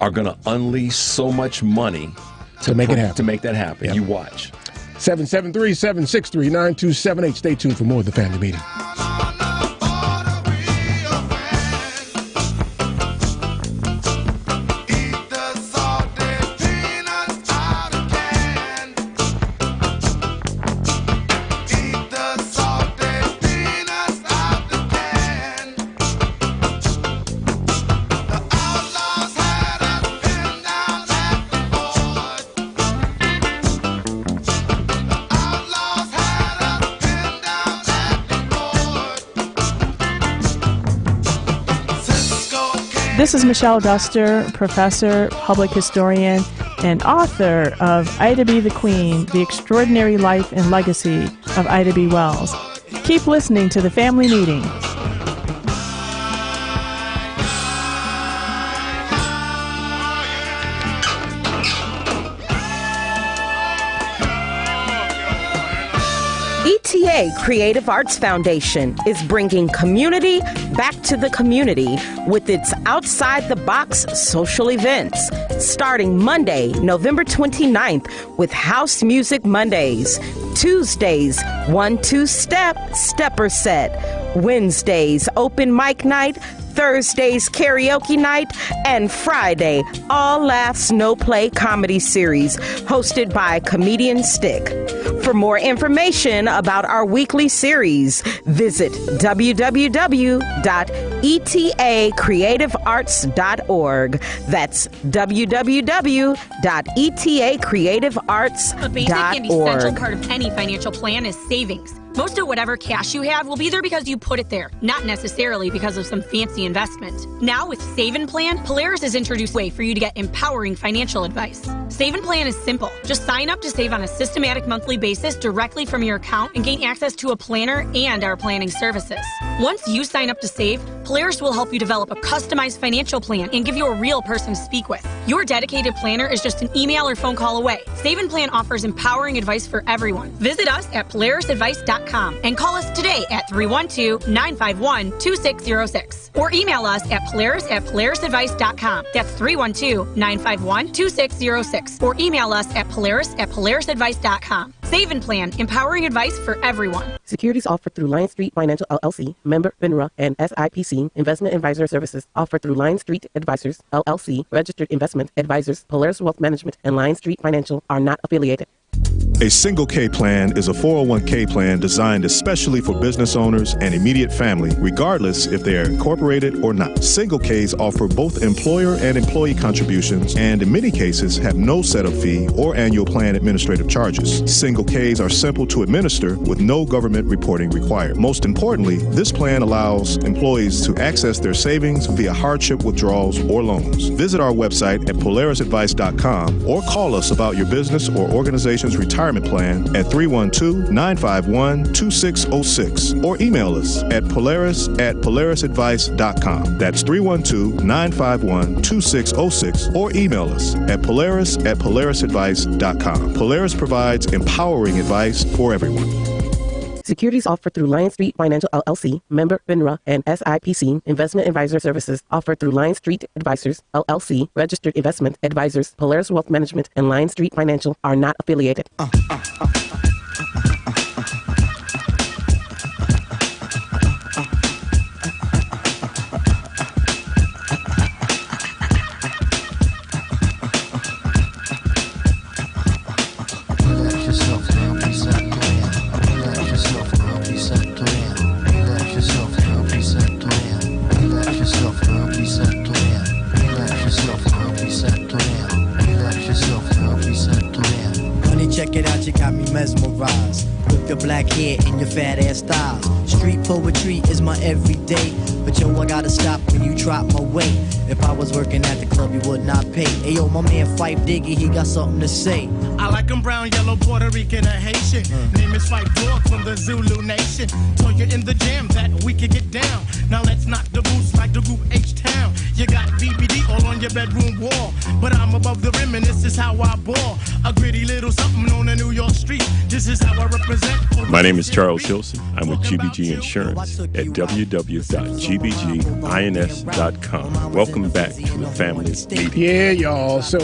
are gonna unleash so much money to make it happen. To make that happen. Yep. You watch. 773-763-9278. Stay tuned for more of the Family Meeting. This is Michelle Duster, professor, public historian, and author of Ida B. the Queen, The Extraordinary Life and Legacy of Ida B. Wells. Keep listening to The Family Meeting. ETA Creative Arts Foundation is bringing community back to the community with its Outside the Box social events, starting Monday, November 29th with House Music Mondays, Tuesdays, 1-2 Step, Stepper Set, Wednesdays, Open Mic Night, Thursday's Karaoke Night, and Friday, All Laughs No Play Comedy Series, hosted by Comedian Stick. For more information about our weekly series, visit www.etacreativearts.org. That's www.etacreativearts.org. A basic and essential part of any financial plan is savings. Most of whatever cash you have will be there because you put it there, not necessarily because of some fancy investment. Now with Save and Plan, Polaris has introduced a way for you to get empowering financial advice. Save and Plan is simple. Just sign up to save on a systematic monthly basis directly from your account and gain access to a planner and our planning services. Once you sign up to save, Polaris will help you develop a customized financial plan and give you a real person to speak with. Your dedicated planner is just an email or phone call away. Save and Plan offers empowering advice for everyone. Visit us at polarisadvice.com and call us today at 312-951-2606 or email us at polarisadvice.com. That's 312-951-2606 or email us at polarisadvice.com. Save and Plan, empowering advice for everyone. Securities offered through Lion Street Financial LLC, member FINRA and SIPC. Investment advisor services offered through Lion Street Advisors LLC, registered investment advisors. Polaris Wealth Management and Lion Street Financial are not affiliated. A Single K plan is a 401k plan designed especially for business owners and immediate family, regardless if they are incorporated or not. Single Ks offer both employer and employee contributions and in many cases have no setup fee or annual plan administrative charges. Single Ks are simple to administer with no government reporting required. Most importantly, this plan allows employees to access their savings via hardship withdrawals or loans. Visit our website at polarisadvice.com or call us about your business or organization's retirement plan at 312-951-2606 or email us at polarisadvice.com. That's 312-951-2606 or email us at polarisadvice.com. Polaris provides empowering advice for everyone. Securities offered through Lion Street Financial LLC, member FINRA, and SIPC investment advisor services offered through Lion Street Advisors LLC, registered investment advisors. Polaris Wealth Management and Lion Street Financial are not affiliated. Check it out, you got me mesmerized with your black hair and your fat ass styles. Street poetry is my everyday, but yo, I gotta stop when you drop my weight. If I was working at the club, you would not pay. Hey yo, my man Fife Diggy, he got something to say. I like them brown, yellow, Puerto Rican, or Haitian. Name is Fife Dog from the Zulu Nation. Told you in the jam that we could get down. Now let's knock the boots like the group H-Town. You got BBD all on your bedroom wall, but I'm above the rim and this is how I ball. A gritty little something on the New York street. This is how I represent. My name is Charles Hilson. I'm with GBG Insurance at www.gbgins.com. Welcome back to the family meeting. Yeah, y'all. So,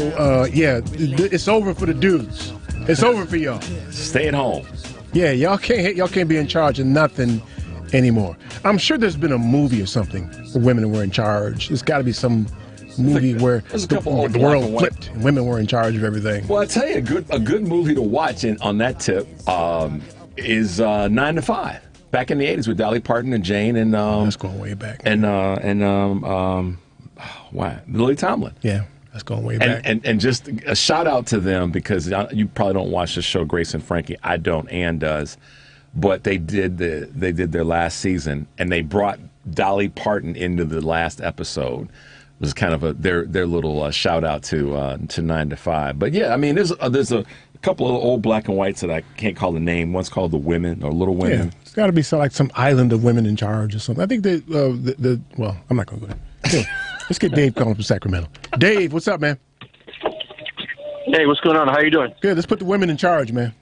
it's over for the dudes. It's over for y'all. Stay at home. Yeah, y'all can't be in charge of nothing anymore. I'm sure there's been a movie or something where women were in charge. There's got to be some movie where the world flipped and women were in charge of everything. Well, I tell you, a good movie to watch on that tip is 9 to 5. Back in the 80s with Dolly Parton and Jane and that's going way back. And Lily Tomlin. Yeah, that's going way back. And just a shout out to them because you probably don't watch the show Grace and Frankie. I don't. Ann does. But they did their last season, and they brought Dolly Parton into the last episode. It was kind of their little shout out to 9 to 5. But yeah, I mean, there's a couple of old black and whites that I can't call the name. One's called The Women or Little Women. Yeah, it's got to be like some island of women in charge or something. I think well, I'm not going to go there. Let's get Dave calling from Sacramento. Dave, what's up, man? Hey, what's going on? How you doing? Good. Let's put the women in charge, man.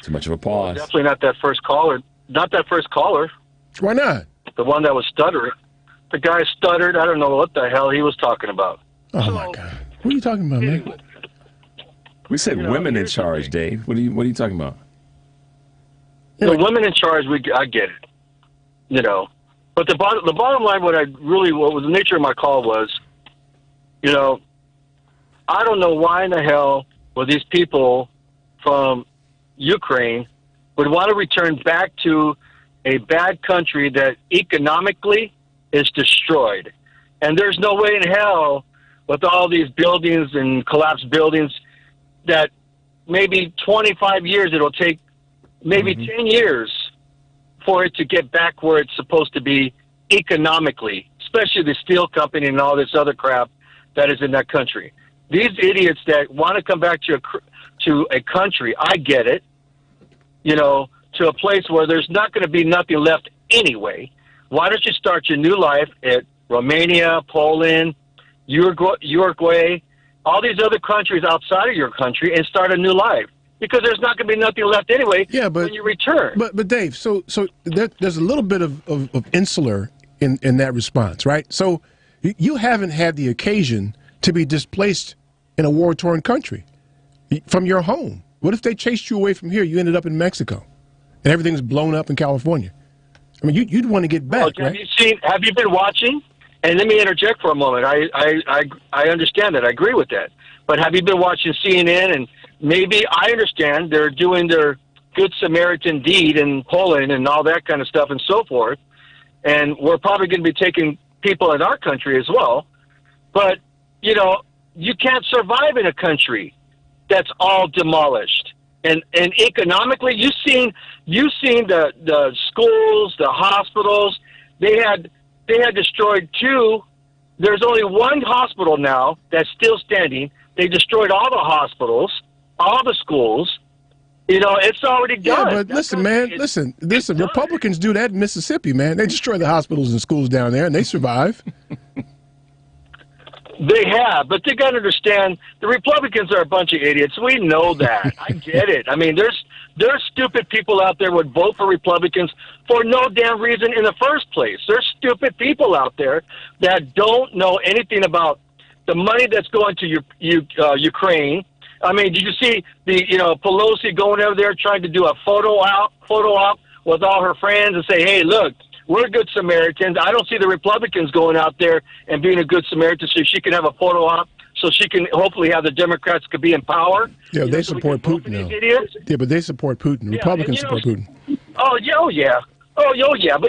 Too much of a pause. Definitely not that first caller. Not that first caller. Why not? The one that was stuttering. The guy stuttered. I don't know what the hell he was talking about. Oh, my God. What are you talking about, man? We said women in charge, Dave. What are you talking about? The women in charge, I get it. You know. But the bottom line, what was the nature of my call was, you know, I don't know why in the hell would these people from Ukraine would want to return back to a bad country that economically is destroyed. And there's no way in hell with all these buildings and collapsed buildings that maybe 25 years, it'll take maybe 10 years for it to get back where it's supposed to be economically, especially the steel company and all this other crap that is in that country. These idiots that want to come back to a country, I get it, you know, to a place where there's not going to be nothing left anyway. Why don't you start your new life at Romania, Poland, Uruguay, all these other countries outside of your country and start a new life? Because there's not going to be nothing left anyway when you return. But Dave, so there's a little bit of insular in that response, right? So you haven't had the occasion to be displaced in a war-torn country from your home. What if they chased you away from here? You ended up in Mexico, and everything's blown up in California. I mean, you'd want to get back, right? Have you been watching? And let me interject for a moment. I understand that. I agree with that. But have you been watching CNN and maybe I understand they're doing their Good Samaritan deed in Poland and all that kind of stuff and so forth. And we're probably going to be taking people in our country as well. But, you know, you can't survive in a country that's all demolished. And economically, you've seen the schools, the hospitals. They had destroyed 2. There's only 1 hospital now that's still standing. They destroyed all the hospitals, all the schools. You know, it's already done. Yeah, but listen, man, listen. Republicans do that in Mississippi, man. They destroy the hospitals and schools down there, and they survive. They have, but they got to understand the Republicans are a bunch of idiots. We know that. I get it. I mean, there's stupid people out there would vote for Republicans for no damn reason in the first place. There's stupid people out there that don't know anything about the money that's going to Ukraine. I mean, did you see Pelosi going over there trying to do a photo op with all her friends and say, hey, look, we're good Samaritans. I don't see the Republicans going out there and being a good Samaritan so she can have a photo op so she can hopefully have the Democrats could be in power. Yeah, they support Putin, though. Yeah, but they support Putin. Republicans support Putin. Oh, yeah. But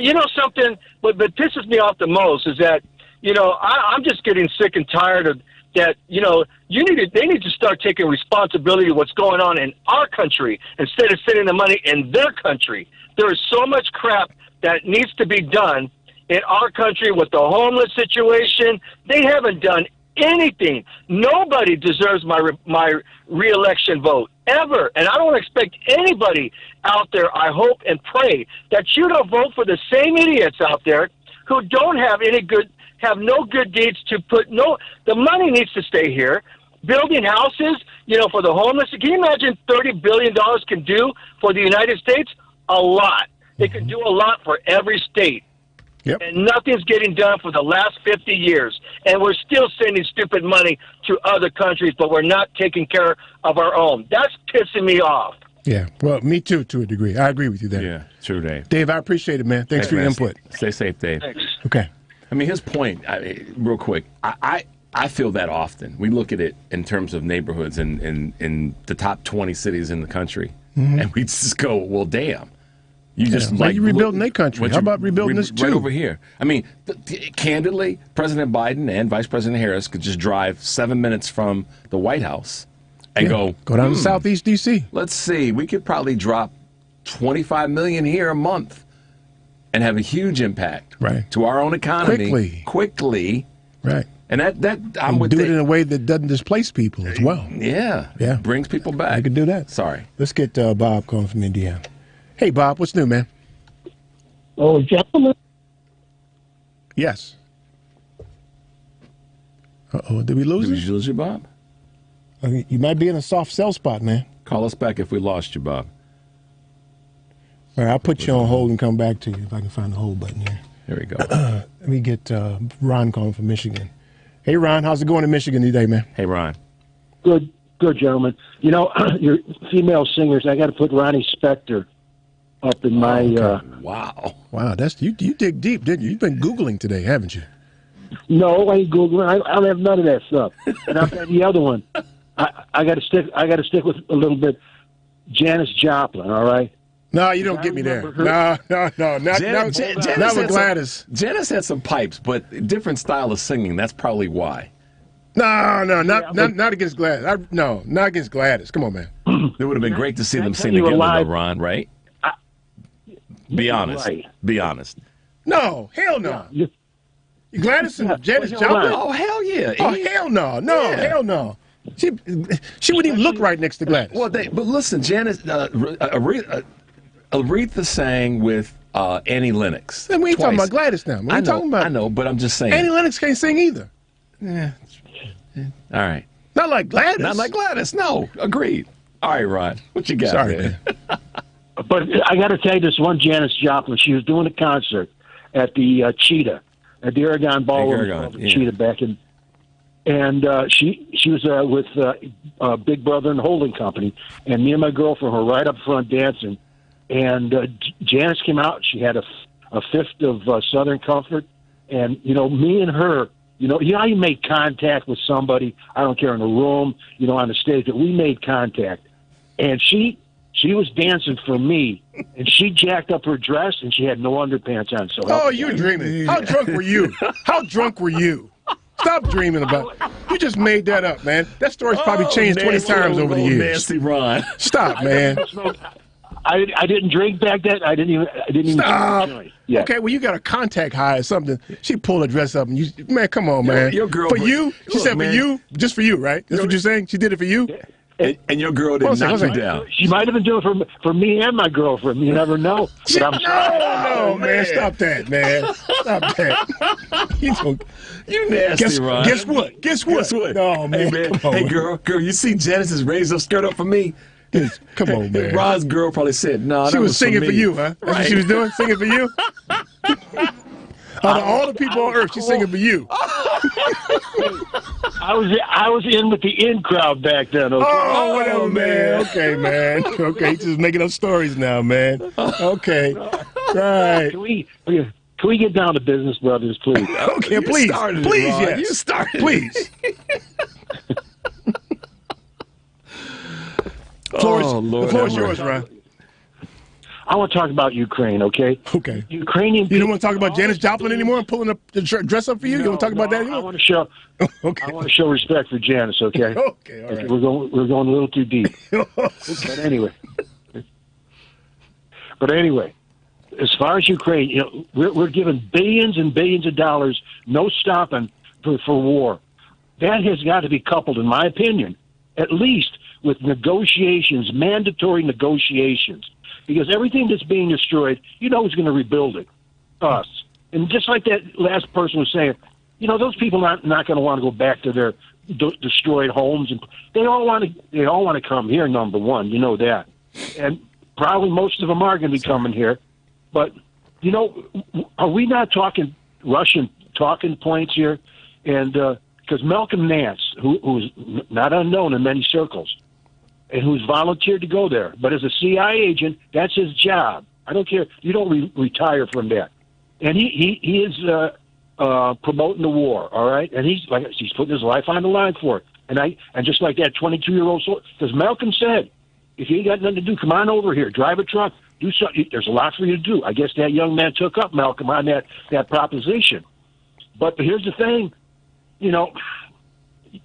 you know something? What pisses me off the most is that, you know, I'm just getting sick and tired of that, you know, they need to start taking responsibility of what's going on in our country instead of sending the money in their country. There is so much crap that needs to be done in our country with the homeless situation. They haven't done anything. Nobody deserves my re-election vote, ever. And I don't expect anybody out there, I hope and pray, that you don't vote for the same idiots out there who don't have no good deeds to put. The money needs to stay here. Building houses, you know, for the homeless. Can you imagine $30 billion can do for the United States? A lot. It can do a lot for every state. Yep. And nothing's getting done for the last 50 years. And we're still sending stupid money to other countries, but we're not taking care of our own. That's pissing me off. Yeah, well, me too, to a degree. I agree with you there. Yeah, true, Dave. Dave, I appreciate it, man. Thanks for your input. Stay safe, Dave. Thanks. Okay. I mean, his point, real quick, I feel that often. We look at it in terms of neighborhoods in the top 20 cities in the country, and we just go, well, damn. You just like you rebuilding their country. How about rebuilding this too? Right over here. I mean, candidly, President Biden and Vice President Harris could just drive 7 minutes from the White House and go down to Southeast D.C. Let's see. We could probably drop $25 million here a month and have a huge impact to our own economy quickly. Right. And that I'm with do it in a way that doesn't displace people as well. Yeah. Brings people back. I could do that. Sorry. Let's get Bob calling from Indiana. Hey, Bob, what's new, man? Oh, gentlemen. Yes. Uh-oh, did we lose Did we lose you, Bob? You might be in a soft sell spot, man. Call us back if we lost you, Bob. All right, I'll put you on hold and come back to you if I can find the hold button here. There we go. Let me get Ron calling from Michigan. Hey, Ron, how's it going in Michigan today, man? Hey, Ron. Good, gentlemen. You know, your female singers, I got to put Ronnie Spector up in my... Wow, that's you dig deep, didn't you? You've been Googling today, haven't you? No, I ain't Googling. I don't have none of that stuff. And I've got the other one. I got to stick with a little bit Janis Joplin, all right? No, you don't get me there. No. Not with Gladys. Janis had some pipes, but different style of singing. That's probably why. No, not against Gladys. Not against Gladys. Come on, man. It would have been great to see them sing together, though, Ron, right? Be honest. Right. Be honest. No, hell no. Gladys and Janis Joplin? Oh, hell yeah. Oh, hell no. Hell no. She wouldn't even look right next to Gladys. Well, but listen, Janis, Aretha sang with Annie Lennox. And we ain't talking about Gladys now. I know, but I'm just saying. Annie Lennox can't sing either. Yeah. All right. Not like Gladys. Not like Gladys. No, agreed. All right, Ron, what you got? Sorry, man. But I got to tell you this one Janis Joplin. She was doing a concert at the Cheetah, at the Aragon Ballroom, Cheetah back in. And she was with Big Brother and Holding Company, and me and my girlfriend were right up front dancing. And Janis came out. She had a fifth of Southern Comfort, and you know, me and her You know how you make contact with somebody, I don't care, in a room, on the stage, that we made contact. And she was dancing for me, and she jacked up her dress, and she had no underpants on. So you're dreaming. How drunk were you? How drunk were you? Stop dreaming about it. You just made that up, man. That story's probably changed 20 times over the years. Nasty Ron. Stop, man. I didn't drink back then. I didn't even Stop. Yeah. Okay, well, you got a contact high or something. She pulled her dress up, and man, come on, man. Your girl, for you? She said man. for you? Just for you, right? That's what you're saying? She did it for you? And your girl did knock you down. She might have been doing it for me and my girlfriend. You never know. But I'm no, man. Stop that, man. Stop that. You nasty, Ron. Guess what? Guess what? No, man. Hey, Come on, hey man. girl, you see Janice's raised up skirt up for me? Come on, man. Ron's girl probably said, no, she was singing for you, huh? That's Right. what she was doing? Singing for you? Out of all the people on earth, she's singing for you. I was in with the in crowd back then. Okay? Oh, whatever, man. Okay, man. Okay, just making up stories now, man. Okay, right. Can we get down to business, brothers, please? Okay, You please, started it, please, Ron. yes. You started it. Please. The floor is yours, Ron. I want to talk about Ukraine, okay? Okay. Ukrainian people. You don't want to talk about Janis Joplin anymore and pulling up the dress up for you? You want to talk about that anymore? I want to show. Okay. I want to show respect for Janice, okay? Okay, all right. We're going a little too deep. But anyway, as far as Ukraine, we're giving billions and billions of dollars, no stopping for war. That has got to be coupled, in my opinion, at least with negotiations, mandatory negotiations. Because everything that's being destroyed, who's going to rebuild it? Us. And just like that last person was saying, those people not going to want to go back to their destroyed homes, and they all want to come here. Number one, you know that, and probably most of them are going to be coming here. But are we not talking Russian talking points here? And because Malcolm Nance, who's not unknown in many circles, and who's volunteered to go there. But as a CIA agent, that's his job. I don't care. You don't retire from that. And he is promoting the war, all right? And he's putting his life on the line for it. And just like that 22-year-old soldier, because Malcolm said, if you ain't got nothing to do, come on over here, drive a truck, do something. There's a lot for you to do. I guess that young man took up Malcolm on that proposition. But here's the thing,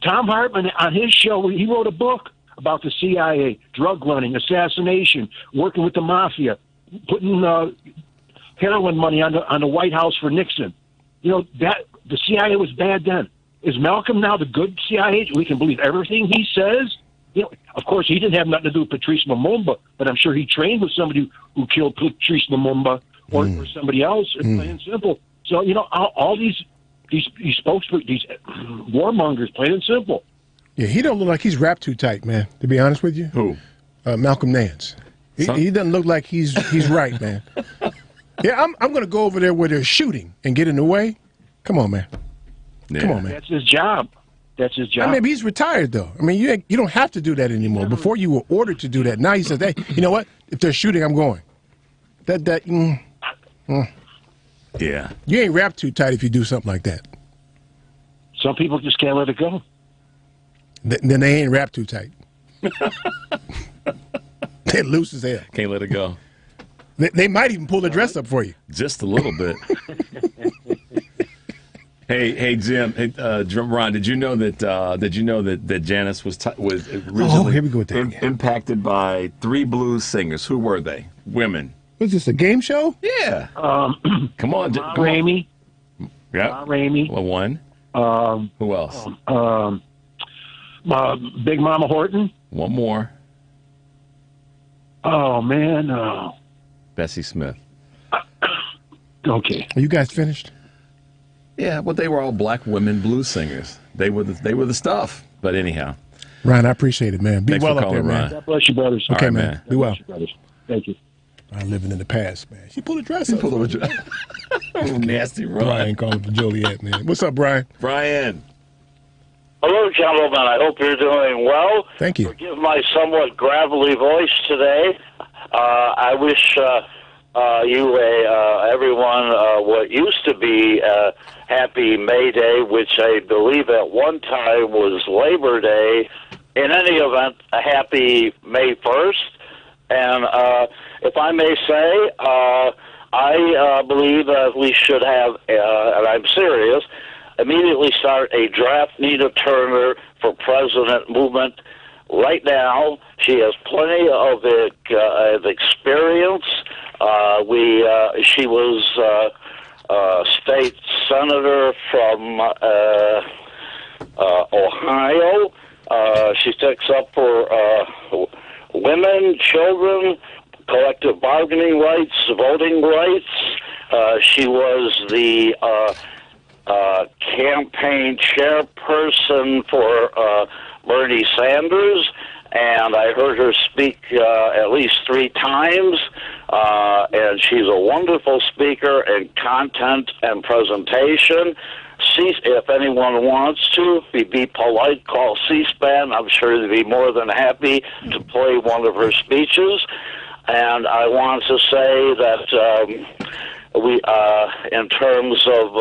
Tom Hartman on his show, he wrote a book about the CIA, drug running, assassination, working with the mafia, putting heroin money on the White House for Nixon. That the CIA was bad then. Is Malcolm now the good CIA agent? We can believe everything he says. Of course, he didn't have nothing to do with Patrice Lumumba, but I'm sure he trained with somebody who killed Patrice Lumumba or somebody else. It's plain and simple. So all these spokespeople, these warmongers, plain and simple. Yeah, he don't look like he's wrapped too tight, man, to be honest with you. Who? Malcolm Nance. He doesn't look like he's right, man. Yeah, I'm going to go over there where they're shooting and get in the way. Come on, man. Yeah. Come on, man. That's his job. That's his job. Maybe he's retired, though. I mean, you don't have to do that anymore. Before you were ordered to do that. Now he says, hey, you know what? If they're shooting, I'm going. Yeah. You ain't wrapped too tight if you do something like that. Some people just can't let it go. Then they ain't wrapped too tight. They're loose as hell. Can't let it go. They might even pull the dress up for you. Just a little bit. Hey, Jim. Hey, Ron. Did you know that Janice was originally here we go with that. impacted by 3 blues singers? Who were they? Women. Was this a game show? Yeah. Come on, Ma Rainey. Yeah. Ma Rainey. Well, one. Who else? Big Mama Horton. One more. Oh man. Bessie Smith. Okay. Are you guys finished? Yeah, but they were all black women blues singers. They were the stuff. But anyhow, Ryan, I appreciate it, man. Be Thanks well for up there, calling, man. Ryan. God bless you, brothers. Okay, All right, man. man. Be well. Thank you. I'm living in the past, man. She pulled a dress up. Nasty Ryan. Brian calling for Joliet, man. What's up, Brian? Brian. Hello, gentlemen. I hope you're doing well. Thank you. Forgive my somewhat gravelly voice today. I wish everyone what used to be Happy May Day, which I believe at one time was Labor Day. In any event, a happy May 1st. And if I may say, I believe that we should have, and I'm serious, immediately start a draft Nina Turner for president movement. Right now, she has plenty of experience. She was state senator from Ohio. She sticks up for women, children, collective bargaining rights, voting rights. She was the campaign chairperson for Bernie Sanders, and I heard her speak at least 3 times, and she's a wonderful speaker in content and presentation. If anyone wants to, be polite, call C-SPAN. I'm sure they'd be more than happy to play one of her speeches. And I want to say that in terms of,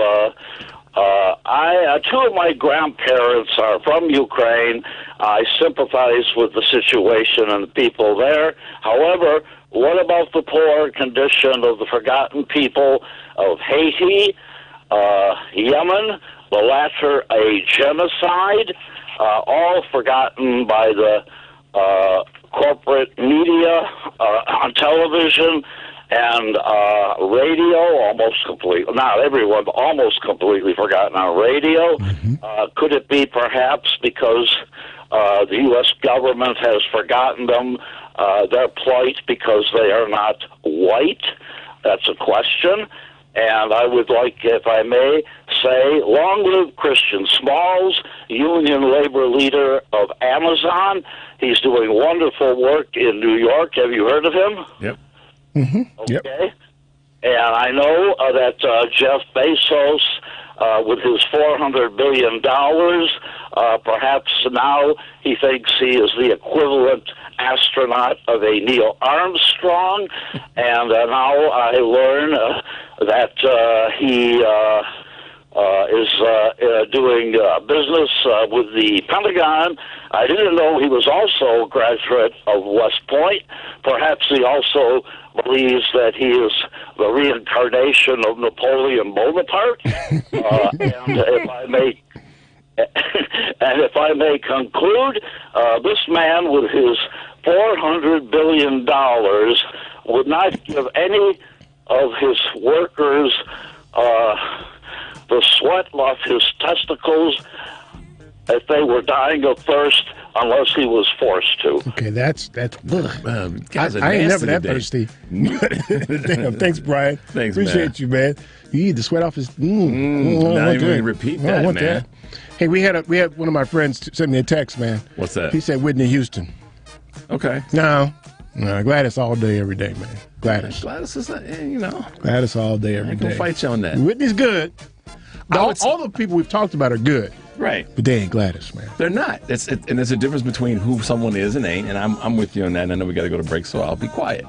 two of my grandparents are from Ukraine. I sympathize with the situation and the people there. However, what about the poor condition of the forgotten people of Haiti, Yemen, the latter a genocide, all forgotten by the corporate media on television and radio, almost completely, not everyone, but almost completely forgotten on radio. Could it be perhaps because the U.S. government has forgotten them, their plight because they are not white? That's a question. And I would like, if I may, say, long live Christian Smalls, union labor leader of Amazon. He's doing wonderful work in New York. Have you heard of him? Yep. Okay. And I know that Jeff Bezos, with his $400 billion, perhaps now he thinks he is the equivalent astronaut of a Neil Armstrong. And now I learn that he is doing business with the Pentagon. I didn't know he was also a graduate of West Point. Perhaps he also believes that he is the reincarnation of Napoleon Bonaparte. And if I may conclude, this man with his $400 billion would not give any of his workers the sweat off his testicles if they were dying of thirst unless he was forced to. Okay, that's I ain't never that thirsty. Damn, thanks, Brian. Thanks, Appreciate man. you, man. You need the sweat off his. Not even repeat that, man. That. Hey, we had one of my friends send me a text, man. What's that? He said Whitney Houston. Okay. No, Gladys all day, every day, man. Gladys. Gladys is, Gladys all day, every day. I can fight you on that. Whitney's good. All the people we've talked about are good. Right. But they ain't Gladys, man. They're not. And there's a difference between who someone is and ain't, and I'm with you on that. And I know we got to go to break, so I'll be quiet.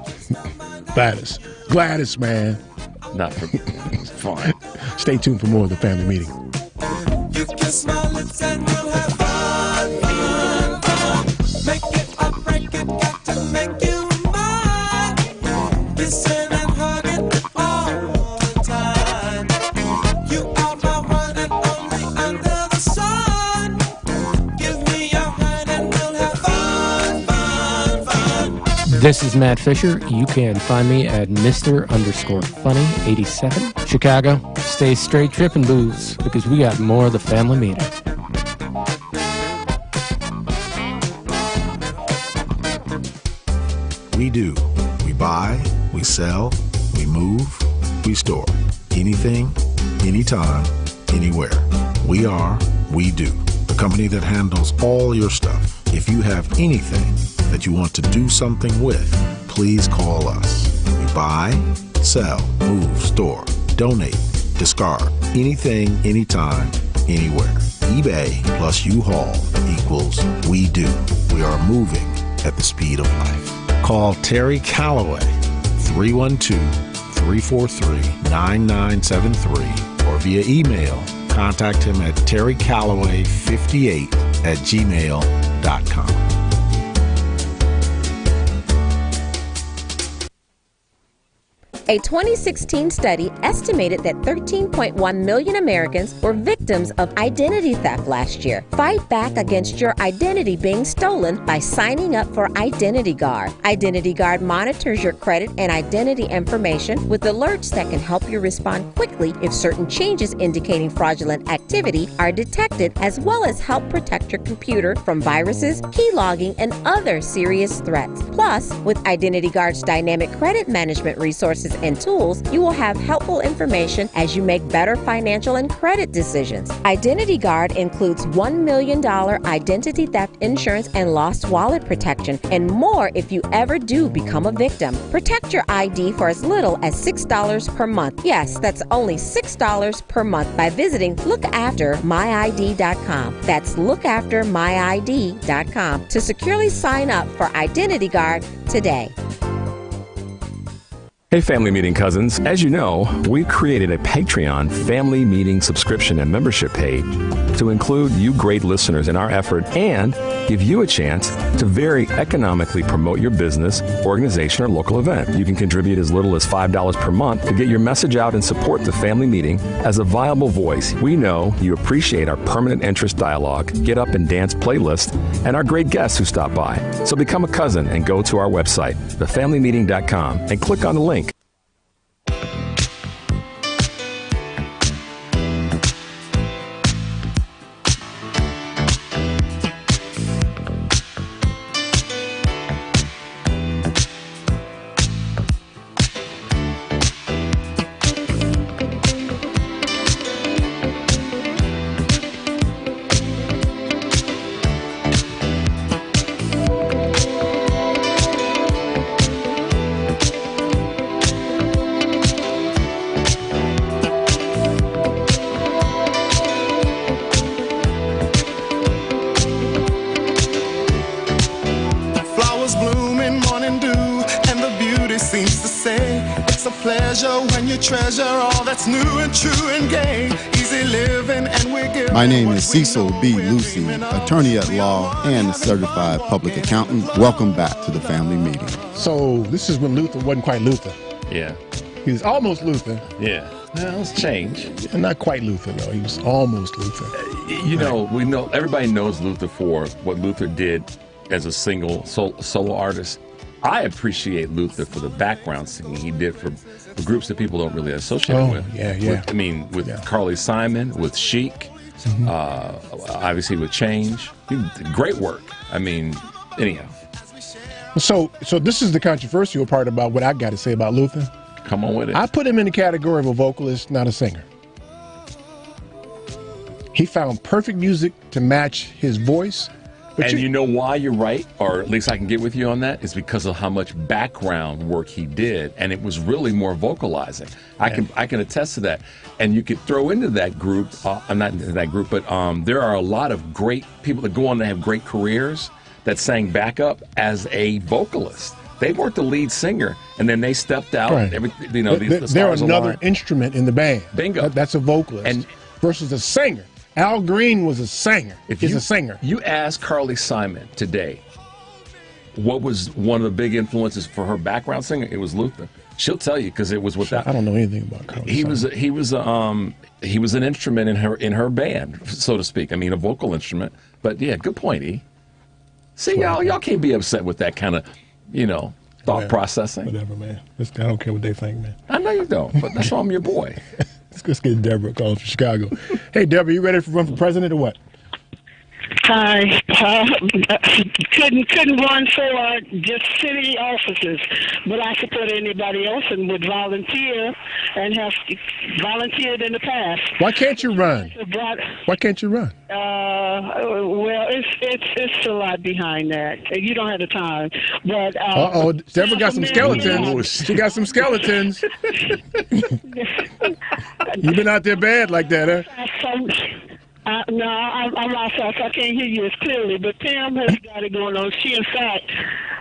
Gladys, man. Not for fine. Stay tuned for more of the family meeting. You kiss my lips and we'll have fun, fun, fun. Make it or break it, got to make you mine. Kissing and hugging all the time. You are my one and only under the sun. Give me your hand and we'll have fun, fun, fun. This is Matt Fisher. You can find me at Mr._Funny87, Chicago. Stay straight, tripping booze, because we got more of the family meeting. We do. We buy, we sell, we move, we store. Anything, anytime, anywhere. We are We Do, the company that handles all your stuff. If you have anything that you want to do something with, please call us. We buy, sell, move, store, donate, discard. Anything, anytime, anywhere. eBay plus U-Haul equals We Do. We are moving at the speed of life. Call Terry Calloway, 312 888-343-9973 or via email. Contact him at terrycallaway58@gmail.com. A 2016 study estimated that 13.1 million Americans were victims of identity theft last year. Fight back against your identity being stolen by signing up for Identity Guard. Identity Guard monitors your credit and identity information with alerts that can help you respond quickly if certain changes indicating fraudulent activity are detected, as well as help protect your computer from viruses, keylogging, and other serious threats. Plus, with Identity Guard's dynamic credit management resources and tools, you will have helpful information as you make better financial and credit decisions. Identity Guard includes $1 million identity theft insurance and lost wallet protection, and more if you ever do become a victim. Protect your ID for as little as $6 per month. Yes, that's only $6 per month by visiting lookaftermyid.com. That's lookaftermyid.com to securely sign up for Identity Guard today. Hey, Family Meeting cousins. As you know, we've created a Patreon family meeting subscription and membership page to include you great listeners in our effort and give you a chance to very economically promote your business, organization, or local event. You can contribute as little as $5 per month to get your message out and support the Family Meeting as a viable voice. We know you appreciate our permanent interest dialogue, get up and dance playlist, and our great guests who stop by. So become a cousin and go to our website, thefamilymeeting.com, and click on the link. Treasure all that's new and true and gay. Easy living, and we're giving. My name is Cecil B. Lucy, attorney at law and a certified public accountant. Welcome back to the Family Meeting. So this is when Luther wasn't quite Luther. Yeah. He was almost Luther. Yeah. Well, it's changed. Not quite Luther, though. He was almost Luther. You know, we know everybody knows Luther for what Luther did as a single solo artist. I appreciate Luther for the background singing he did for groups that people don't really associate with. Yeah. With Carly Simon, with Chic, obviously with Change. Great work. I mean, anyhow. So this is the controversial part about what I got to say about Luther. Come on with it. I put him in the category of a vocalist, not a singer. He found perfect music to match his voice. But you know why you're right, or at least I can get with you on that, is because of how much background work he did, and it was really more vocalizing. I can attest to that. And you could throw into that group, I'm not into that group, but there are a lot of great people that go on to have great careers that sang backup as a vocalist. They weren't the lead singer, and then they stepped out. Right. They're another instrument in the band. Bingo. That's a vocalist versus a singer. Al Green was a singer. He's a singer. You ask Carly Simon today, what was one of the big influences for her background singer? It was Luther. She'll tell you because it was without. I don't know anything about Carly Simon. He was an instrument in her band, so to speak. I mean, a vocal instrument. But yeah, good point, E. See, y'all can't be upset with that kind of, thought processing. Whatever, man. I don't care what they think, man. I know you don't, but that's why I'm your boy. Let's get Deborah calling from Chicago. Hey, Deborah, you ready to run for president or what? Hi. Couldn't run for just city offices, but I support anybody else and would volunteer and have volunteered in the past. Why can't you run? Why can't you run? Well, it's a lot behind that. You don't have the time. But Deborah got some skeletons. She got some skeletons. You've been out there bad like that, huh? No, I'm outside, so I can't hear you as clearly. But Pam has got it going on. She, in fact,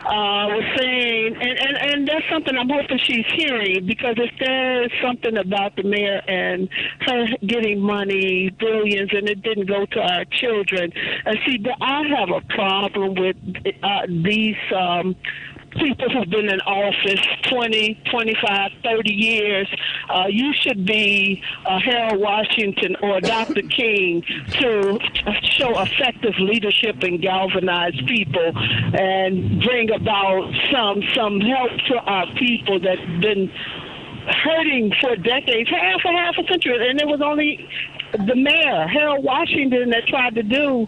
was saying, and that's something I'm hoping she's hearing, because if there's something about the mayor and her getting money, billions, and it didn't go to our children. And see, I have a problem with these people who've been in office 20, 25, 30 years. You should be Harold Washington or Dr. King to show effective leadership and galvanize people and bring about some help to our people that's been hurting for decades, half a century. And it was only the mayor, Harold Washington, that tried to do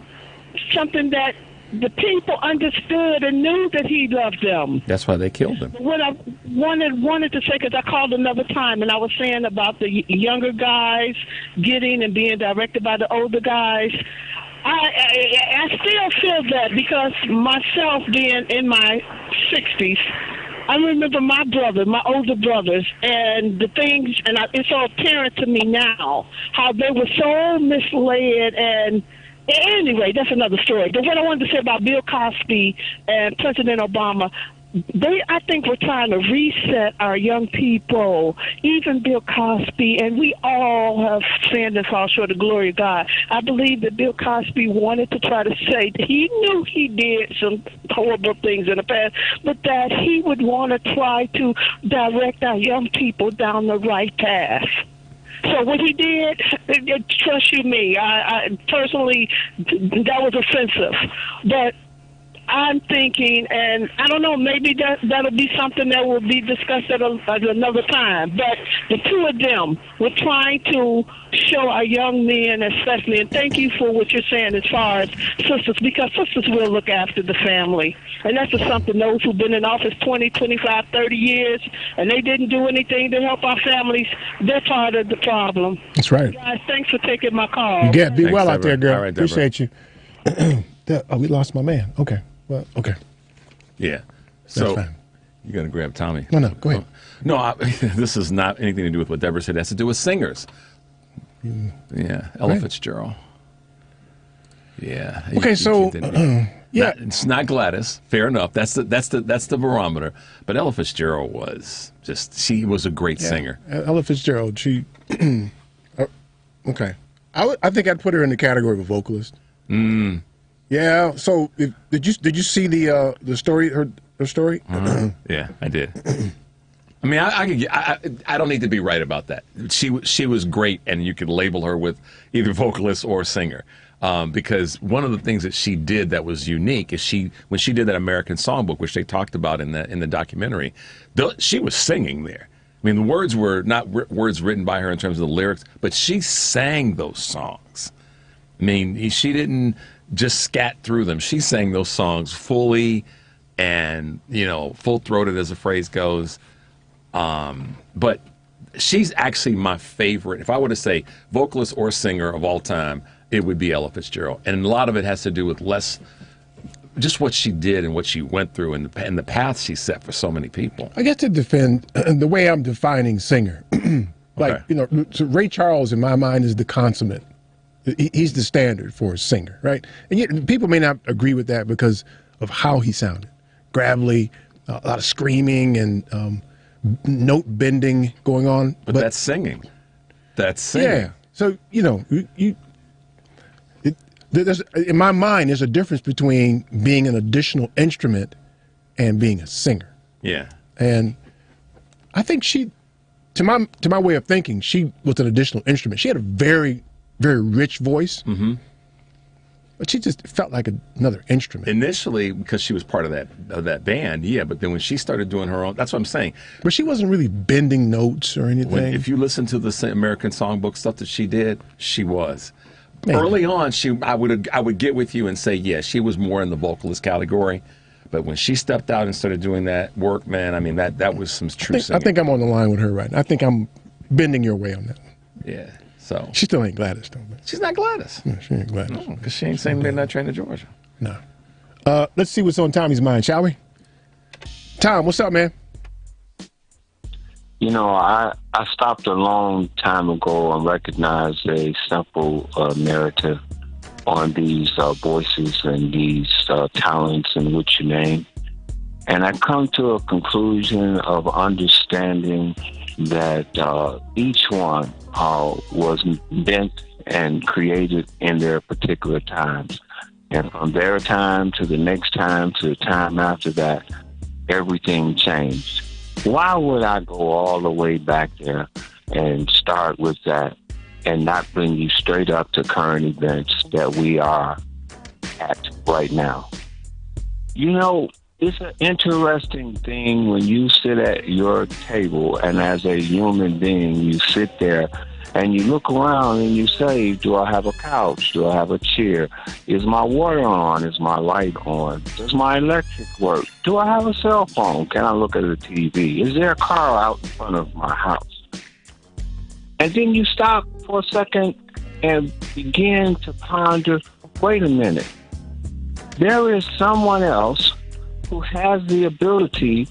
something that the people understood and knew that he loved them. That's why they killed him. What I wanted to say, because I called another time, and I was saying about the younger guys getting and being directed by the older guys. I still feel that, because myself being in my 60s, I remember my older brothers, and the things, and it's so apparent to me now, how they were so misled. And anyway, that's another story. But what I wanted to say about Bill Cosby and President Obama, I think we're trying to reset our young people, even Bill Cosby, and we all have sinned and fall short of the glory of God. I believe that Bill Cosby wanted to try to say that he knew he did some horrible things in the past, but that he would want to try to direct our young people down the right path. So what he did, trust you me, I personally, that was offensive. But I'm thinking, and I don't know, maybe that'll be something that will be discussed at another time. But the two of them were trying to show our young men especially, and thank you for what you're saying as far as sisters, because sisters will look after the family. And that's just something those who've been in office 20, 25, 30 years, and they didn't do anything to help our families, they're part of the problem. That's right. Guys, thanks for taking my call. You get be Thanks, well out there, Deborah. girl. All right, Deborah. Appreciate you. We lost my man. Okay. Well, okay. Yeah. That's So fine. you got to grab Tommy. No, go ahead. No, this is not anything to do with what Deborah said. It has to do with singers. Yeah, Ella Right. Fitzgerald. Yeah. Okay, so, yeah. It's not Gladys. Fair enough. That's the barometer. But Ella Fitzgerald was she was a great singer. Ella Fitzgerald. She. Okay. I think I'd put her in the category of a vocalist. Mm. Yeah. So did you see the story? Her story? Yeah, I did. I mean, I don't need to be right about that. She was great, and you could label her with either vocalist or singer, because one of the things that she did that was unique is when she did that American Songbook, which they talked about in the documentary, she was singing there. I mean, the words were not words written by her in terms of the lyrics, but she sang those songs. I mean, she didn't just scat through them. She sang those songs fully and, full-throated, as the phrase goes. But she's actually my favorite. If I were to say vocalist or singer of all time, it would be Ella Fitzgerald. And a lot of it has to do with just what she did and what she went through and the path she set for so many people. I guess to defend the way I'm defining singer, so Ray Charles in my mind is the consummate. He's the standard for a singer, right? And yet people may not agree with that because of how he sounded. Gravelly, a lot of screaming and note bending going on. But that's singing. That's singing. Yeah. So, in my mind, there's a difference between being an additional instrument and being a singer. Yeah. And I think to my way of thinking, she was an additional instrument. She had a very, very rich voice. Mm-hmm. But she just felt like another instrument. Initially, because she was part of that band, yeah. But then when she started doing her own, that's what I'm saying. But she wasn't really bending notes or anything. If you listen to the American Songbook stuff that she did, she was. Maybe. Early on, I would get with you and say, yeah, she was more in the vocalist category. But when she stepped out and started doing that work, man, I mean, that was some true singing. I think I'm on the line with her right now. I think I'm bending your way on that. Yeah. So she still ain't Gladys, though. She's not Gladys. No, she ain't Gladys. No, because she ain't saying Midnight Train to Georgia. No. Let's see what's on Tommy's mind, shall we? Tom, what's up, man? I stopped a long time ago and recognized a simple narrative on these voices and these talents and what you name. And I come to a conclusion of understanding that each one was meant and created in their particular times. And from their time to the next time to the time after that, everything changed. Why would I go all the way back there and start with that and not bring you straight up to current events that we are at right now? You know, it's an interesting thing when you sit at your table and as a human being, you sit there and you look around and you say, do I have a couch? Do I have a chair? Is my water on? Is my light on? Does my electric work? Do I have a cell phone? Can I look at a TV? Is there a car out in front of my house? And then you stop for a second and begin to ponder, wait a minute. There is someone else who has the ability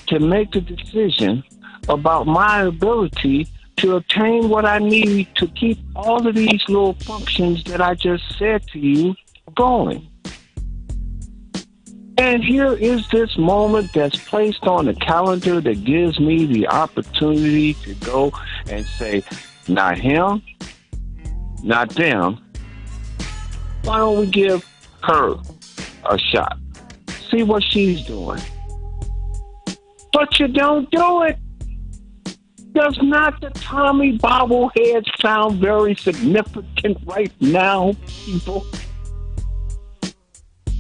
to make the decision about my ability to obtain what I need to keep all of these little functions that I just said to you going. And here is this moment that's placed on the calendar that gives me the opportunity to go and say, not him, not them. Why don't we give her a shot? See what she's doing. But you don't do it. Does not the Tommy bobblehead sound very significant right now, people?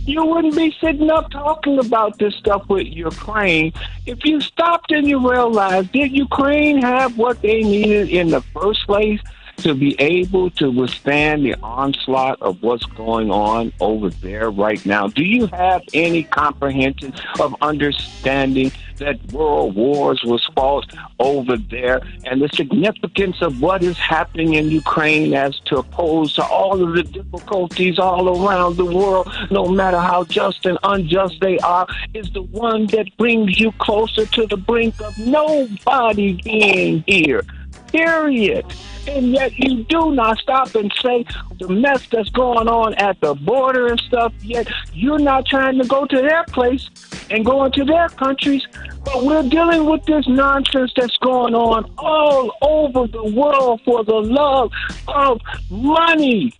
You wouldn't be sitting up talking about this stuff with Ukraine if you stopped and you realized, did Ukraine have what they needed in the first place to be able to withstand the onslaught of what's going on over there right now? Do you have any comprehension of understanding that world wars was fought over there and the significance of what is happening in Ukraine as to opposed to all of the difficulties all around the world, no matter how just and unjust they are, is the one that brings you closer to the brink of nobody being here, period. And yet you do not stop and say the mess that's going on at the border and stuff, yet you're not trying to go to their place and go into their countries. But we're dealing with this nonsense that's going on all over the world for the love of money.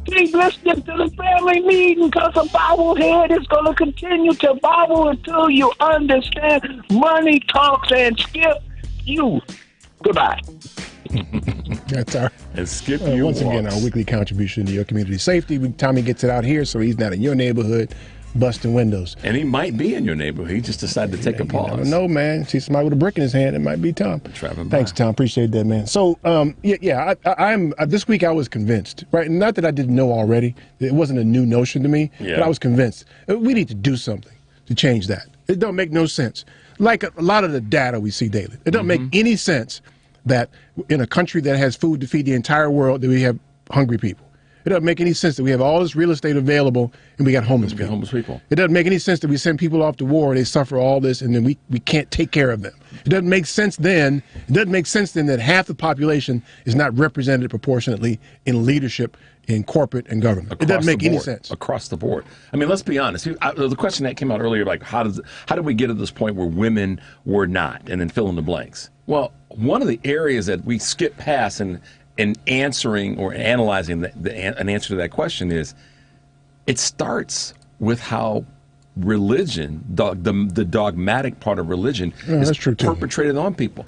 Keep listening to the family meeting because a bobblehead is going to continue to bobble until you understand money talks and skip you. Goodbye. That's our and skip you once again our weekly contribution to your community safety. Tommy gets it out here, so he's not in your neighborhood busting windows. And he might be in your neighborhood. He just decided to take a pause. No, man. See somebody with a brick in his hand, it might be Tom. Thanks, Tom. Appreciate that, man. So, I'm this week I was convinced, right? Not that I didn't know already. It wasn't a new notion to me, but I was convinced we need to do something to change that. It don't make no sense. Like a lot of the data we see daily, it don't make any sense that in a country that has food to feed the entire world, that we have hungry people. It doesn't make any sense that we have all this real estate available and we got homeless people. It doesn't make any sense that we send people off to war, they suffer all this, and then we can't take care of them. It doesn't make sense then. It doesn't make sense then that half the population is not represented proportionately in leadership, in corporate and government. It doesn't make any sense. Across the board. I mean, let's be honest. The question that came out earlier, like how did we get to this point where women were not, and then fill in the blanks? Well, one of the areas that we skip past in answering or analyzing an answer to that question is it starts with how religion, the dogmatic part of religion, is perpetrated on people.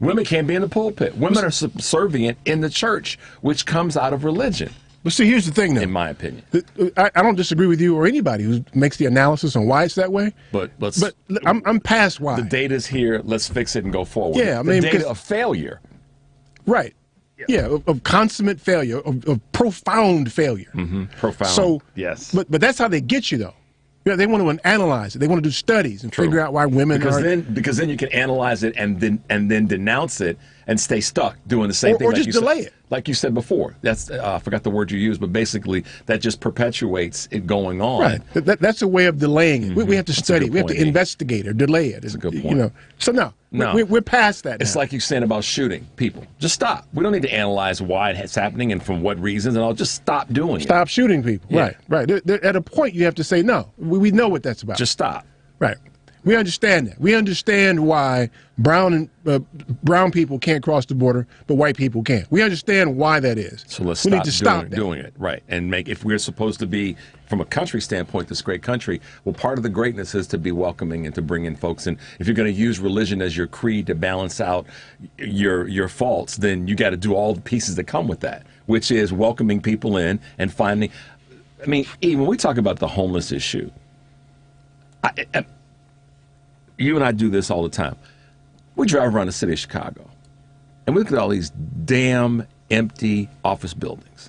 Women can't be in the pulpit. Women are subservient in the church, which comes out of religion. But see, here's the thing, though. In my opinion. I don't disagree with you or anybody who makes the analysis on why it's that way. But I'm past why. The data's here. Let's fix it and go forward. Yeah, I mean, the data of failure. Right. Yeah, of consummate failure, of profound failure. Profound. So, yes. But that's how they get you, though. Yeah, they want to analyze it. They want to do studies and figure out why women because then you can analyze it and then denounce it and stay stuck doing the same thing. Or just delay it. Like you said before. That's I forgot the word you used, but basically that just perpetuates it going on. Right. That's a way of delaying it. We have to study. We have to investigate or delay it. That's a good point. You know. So no. We're past that. It's like you're saying about shooting people. Just stop. We don't need to analyze why it's happening and from what reasons, and I'll just stop doing it. Stop shooting people. Yeah. Right. At a point, you have to say no. We know what that's about. Just stop. Right. We understand that. We understand why brown people can't cross the border, but white people can't. We understand why that is. So let's we need to stop doing it, right? And if we're supposed to be, from a country standpoint, this great country, well, part of the greatness is to be welcoming and to bring in folks. And if you're going to use religion as your creed to balance out your faults, then you got to do all the pieces that come with that, which is welcoming people in and finding. I mean, even when we talk about the homeless issue, you and I do this all the time. We drive around the city of Chicago, and we look at all these damn empty office buildings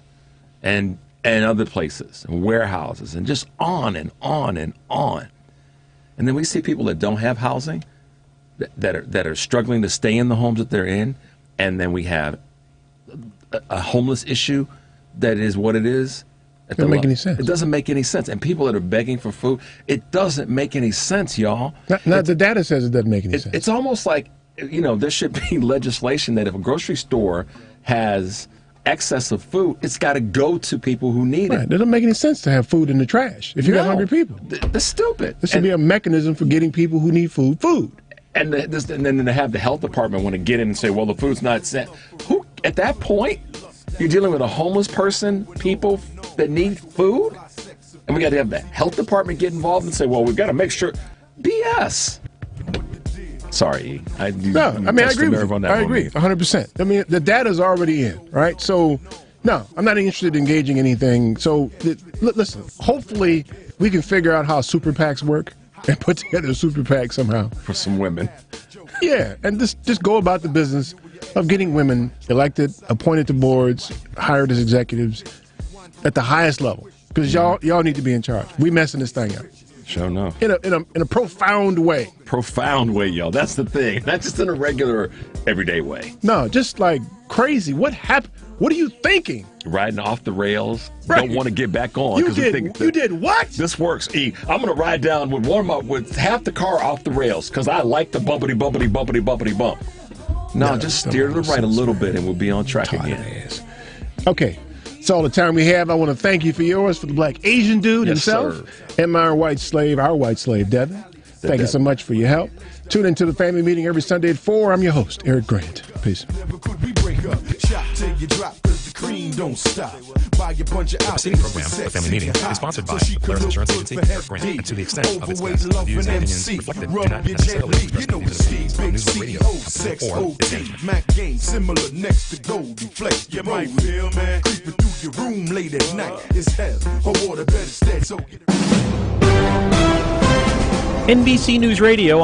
and other places and warehouses and just on and on and on. And then we see people that don't have housing, that are struggling to stay in the homes that they're in, and then we have a homeless issue that is what it is. It doesn't make any sense. It doesn't make any sense. And people that are begging for food, it doesn't make any sense, y'all. Now the data says it doesn't make any sense. It's almost like, there should be legislation that if a grocery store has excess of food, it's got to go to people who need it. It doesn't make any sense to have food in the trash if you got hungry people. That's stupid. There should be a mechanism for getting people who need food. And then to have the health department want to get in and say, well, the food's not sent. Who, at that point, you're dealing with a homeless person, people that need food, and we got to have the health department get involved and say, well, we've got to make sure. BS. Sorry, I agree with you. I agree 100%. I mean, the data's already in, right? So, no, I'm not interested in engaging anything. So, listen, hopefully we can figure out how super PACs work and put together a super PAC somehow. For some women. Yeah, and just go about the business of getting women elected, appointed to boards, hired as executives at the highest level. Because y'all need to be in charge. We messing this thing up. Sure no. In a profound way. Profound way, y'all. That's the thing. Not just in a regular, everyday way. No, just like crazy. What happened? What are you thinking? Riding off the rails. Right. Don't want to get back on. You did what? This works. I'm going to ride down with half the car off the rails because I like the bumpity bump. No, just steer to the right a little bit and we'll be on track again. Okay. That's all the time we have. I want to thank you for yours, for the black Asian dude himself, and our white slave, Devin. Thank you so much for your help. Tune into the family meeting every Sunday at 4. I'm your host, Eric Grant. Peace. The preceding program, The Family Meeting, is sponsored by Polaris Insurance Agency, Eric Grant, and to the extent of its guests, the views and opinions reflected do not necessarily express the views of News Radio Company or its management. Mac game similar next to gold flex. You might feel, man, creeping through your room late at night. It's hell, or water better stead. So NBC News Radio.